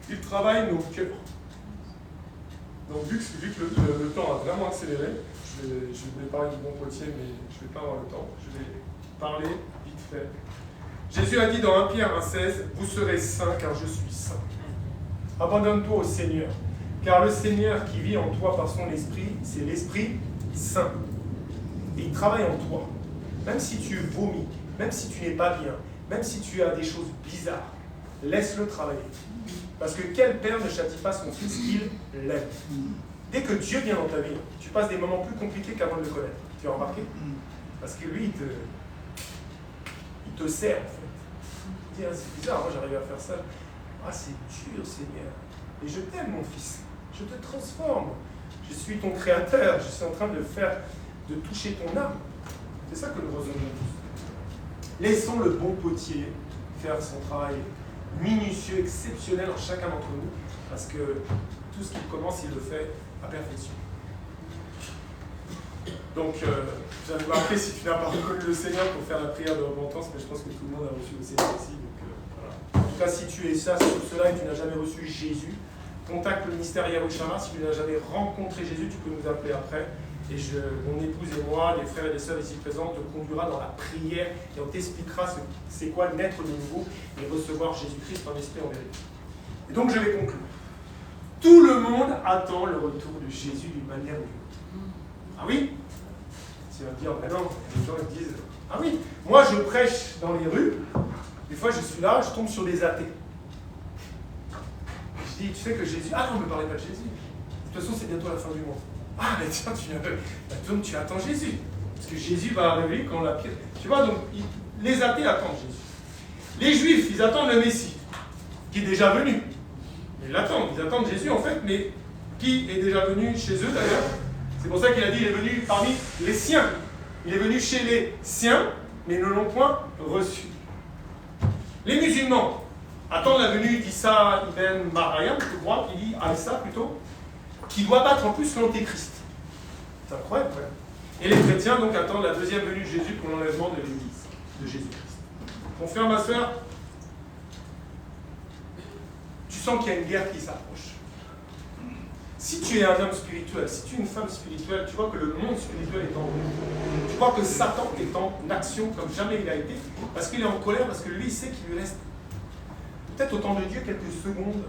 Il travaille nos cœurs. Donc vu que le temps a vraiment accéléré, je voulais parler du bon potier, mais je ne vais pas avoir le temps. Je vais parler vite fait. Jésus a dit dans 1 Pierre 1,16, vous serez saints car je suis saint. Abandonne-toi au Seigneur, car le Seigneur qui vit en toi par son esprit, c'est l'Esprit Saint. Et il travaille en toi. Même si tu vomis, même si tu n'es pas bien, même si tu as des choses bizarres, laisse-le travailler. Parce que quel père ne châtie pas son fils qu'il l'aime? Dès que Dieu vient dans ta vie, tu passes des moments plus compliqués qu'avant de le connaître. Tu as remarqué? Parce que lui, il te sert en fait. Tu dis, ah, c'est bizarre, moi j'arrive à faire ça. Ah, c'est dur, Seigneur. Et je t'aime, mon fils. Je te transforme. Je suis ton créateur. Je suis en train de toucher ton âme. C'est ça que nous raisonnons tous. Laissons le bon potier faire son travail minutieux, exceptionnel en chacun d'entre nous, parce que tout ce qu'il commence, il le fait à perfection. Donc, je viens de marquer si tu n'as pas reconnu le Seigneur pour faire la prière de repentance, mais je pense que tout le monde a reçu le Seigneur ici. Donc, voilà. En tout cas, si tu es ça, sur cela et que tu n'as jamais reçu Jésus, contacte le ministère Yahushama. Si tu n'as jamais rencontré Jésus, tu peux nous appeler après. Et mon épouse et moi, les frères et les sœurs ici présents, te conduira dans la prière et on t'expliquera c'est quoi naître de nouveau et recevoir Jésus-Christ en esprit en vérité. Et donc je vais conclure. Tout le monde attend le retour de Jésus d'une manière ou d'une autre. Ah oui? Tu vas me dire, ben non, les gens ils disent, ah oui, moi je prêche dans les rues, des fois je suis là, je tombe sur des athées. Je dis, tu sais que Jésus, ah non, ne me parlez pas de Jésus. De toute façon, c'est bientôt la fin du monde. Ah, mais tiens, donc tu attends Jésus. Parce que Jésus va arriver quand la pierre. Tu vois, donc, les athées attendent Jésus. Les Juifs, ils attendent le Messie, qui est déjà venu. Ils l'attendent, ils attendent Jésus en fait, mais qui est déjà venu chez eux d'ailleurs. C'est pour ça qu'il a dit il est venu parmi les siens. Il est venu chez les siens, mais ne l'ont point reçu. Les musulmans attendent la venue d'Issa ibn Maryam, je crois, qui dit Aïssa plutôt, qui doit battre en plus l'antéchrist. C'est incroyable, quand même. Et les chrétiens donc attendent la deuxième venue de Jésus pour l'enlèvement de l'Église, de Jésus-Christ. Mon frère, ma soeur, sens qu'il y a une guerre qui s'approche. Si tu es un homme spirituel, si tu es une femme spirituelle, tu vois que le monde spirituel est en route. Tu vois que Satan est en action comme jamais il a été, parce qu'il est en colère, parce que lui, il sait qu'il lui reste peut-être au temps de Dieu quelques secondes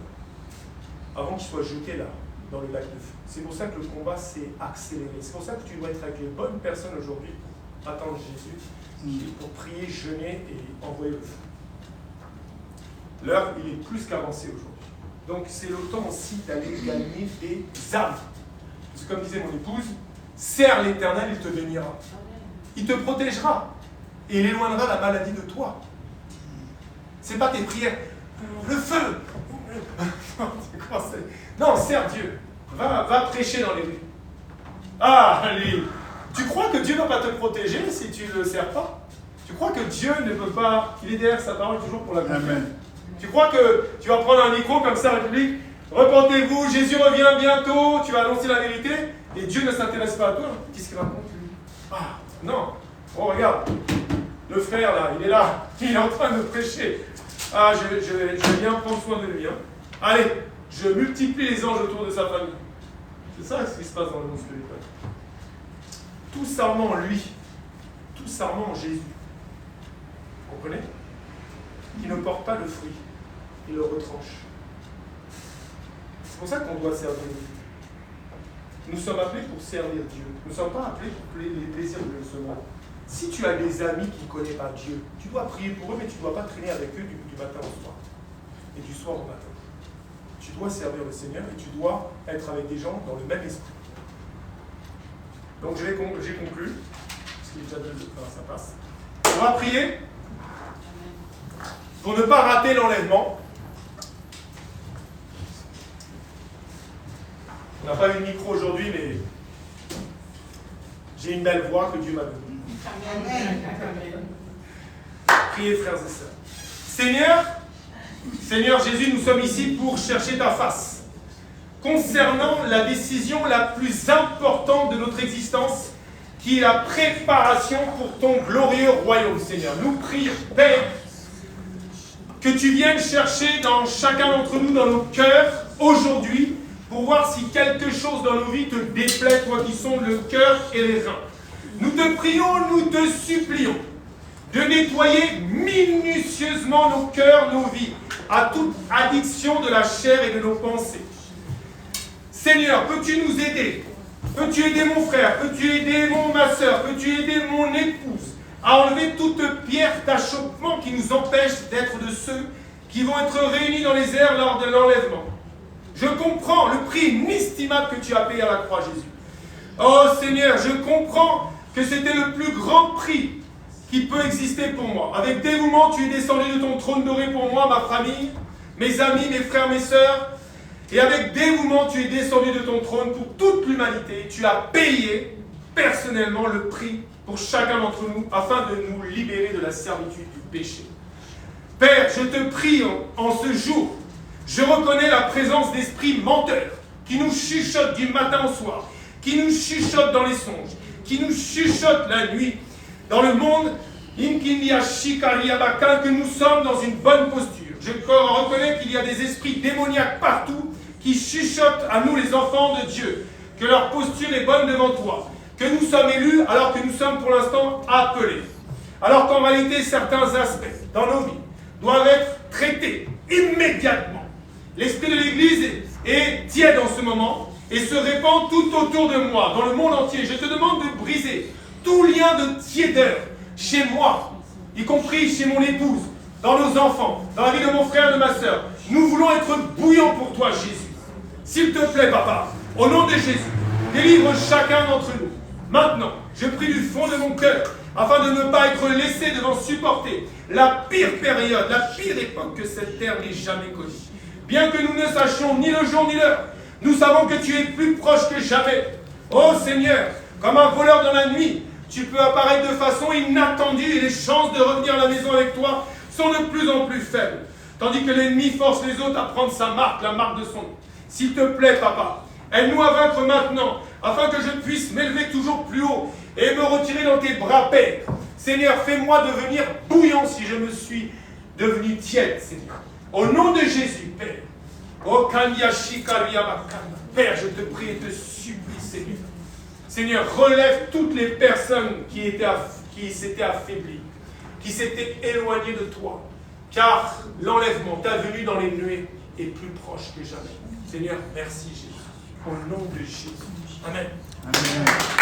avant qu'il soit jeté là, dans le lac de feu. C'est pour ça que le combat s'est accéléré. C'est pour ça que tu dois être avec les bonnes personnes aujourd'hui pour attendre Jésus, pour prier, jeûner et envoyer le feu. L'heure, il est plus qu'avancé aujourd'hui. Donc c'est le temps aussi d'aller gagner des âmes. Parce que comme disait mon épouse, serre l'Éternel, il te bénira. Il te protégera. Et il éloignera la maladie de toi. Ce n'est pas tes prières. Le feu. Non, sers Dieu. Va prêcher dans les rues. Ah, allez. Tu crois que Dieu ne va pas te protéger si tu ne le sers pas? Tu crois que Dieu ne peut pas... Il est derrière sa parole toujours pour la confier. Tu crois que tu vas prendre un micro comme ça, République, repentez-vous, Jésus revient bientôt, tu vas annoncer la vérité, et Dieu ne s'intéresse pas à toi. Qu'est-ce qu'il raconte, lui? Ah, non. Oh, regarde, le frère, là, il est là, il est en train de prêcher. Ah, je vais bien prendre soin de lui. Hein. Allez, je multiplie les anges autour de sa famille. C'est ça ce qui se passe dans le monde spirituel. Tout sarment en lui, tout sarment en Jésus. Vous comprenez? Qui ne porte pas le fruit. Il le retranche. C'est pour ça qu'on doit servir Dieu. Nous sommes appelés pour servir Dieu. Nous ne sommes pas appelés pour les plaisirs de ce monde. Si tu as des amis qui ne connaissent pas Dieu, tu dois prier pour eux, mais tu ne dois pas traîner avec eux du matin au soir. Et du soir au matin. Tu dois servir le Seigneur et tu dois être avec des gens dans le même esprit. Donc j'ai conclu. Parce qu'il est déjà 2 heures, ça passe. On va prier pour ne pas rater l'enlèvement. On n'a pas eu de micro aujourd'hui, mais j'ai une belle voix que Dieu m'a donnée. Priez, frères et sœurs. Seigneur Jésus, nous sommes ici pour chercher ta face. Concernant la décision la plus importante de notre existence, qui est la préparation pour ton glorieux royaume, Seigneur. Nous prions, Père, que tu viennes chercher dans chacun d'entre nous, dans nos cœurs, aujourd'hui, pour voir si quelque chose dans nos vies te déplaît, toi qui sondes le cœur et les reins. Nous te prions, nous te supplions de nettoyer minutieusement nos cœurs, nos vies, à toute addiction de la chair et de nos pensées. Seigneur, peux-tu nous aider? Peux-tu aider mon frère? Peux-tu aider ma soeur? Peux-tu aider mon épouse à enlever toute pierre d'achoppement qui nous empêche d'être de ceux qui vont être réunis dans les airs lors de l'enlèvement? Je comprends le prix inestimable que tu as payé à la croix, Jésus. Oh Seigneur, je comprends que c'était le plus grand prix qui peut exister pour moi. Avec dévouement, tu es descendu de ton trône doré pour moi, ma famille, mes amis, mes frères, mes sœurs. Et avec dévouement, tu es descendu de ton trône pour toute l'humanité. Tu as payé personnellement le prix pour chacun d'entre nous afin de nous libérer de la servitude du péché. Père, je te prie en ce jour, je reconnais la présence d'esprits menteurs qui nous chuchotent du matin au soir, qui nous chuchotent dans les songes, qui nous chuchotent la nuit. Dans le monde, que nous sommes dans une bonne posture. Je reconnais qu'il y a des esprits démoniaques partout qui chuchotent à nous les enfants de Dieu, que leur posture est bonne devant toi, que nous sommes élus alors que nous sommes pour l'instant appelés. Alors qu'en réalité, certains aspects dans nos vies doivent être traités immédiatement. L'esprit de l'Église est tiède en ce moment et se répand tout autour de moi, dans le monde entier. Je te demande de briser tout lien de tiédeur chez moi, y compris chez mon épouse, dans nos enfants, dans la vie de mon frère, de ma soeur. Nous voulons être bouillants pour toi, Jésus. S'il te plaît, Papa, au nom de Jésus, délivre chacun d'entre nous. Maintenant, je prie du fond de mon cœur, afin de ne pas être laissé devant supporter la pire période, la pire époque que cette terre n'ait jamais connue. Bien que nous ne sachions ni le jour ni l'heure, nous savons que tu es plus proche que jamais. Oh Seigneur, comme un voleur dans la nuit, tu peux apparaître de façon inattendue et les chances de revenir à la maison avec toi sont de plus en plus faibles. Tandis que l'ennemi force les autres à prendre sa marque, la marque de son nom. S'il te plaît, Papa, aide-nous à vaincre maintenant, afin que je puisse m'élever toujours plus haut et me retirer dans tes bras, Père. Seigneur, fais-moi devenir bouillant si je me suis devenu tiède, Seigneur. Au nom de Jésus, Père, Oh, Kanyashi Kariabakanda. Père, je te prie et te supplie, Seigneur. Seigneur, relève toutes les personnes qui s'étaient affaiblies, qui s'étaient éloignées de toi. Car l'enlèvement, ta venue dans les nuées, est plus proche que jamais. Seigneur, merci Jésus. Au nom de Jésus. Amen. Amen.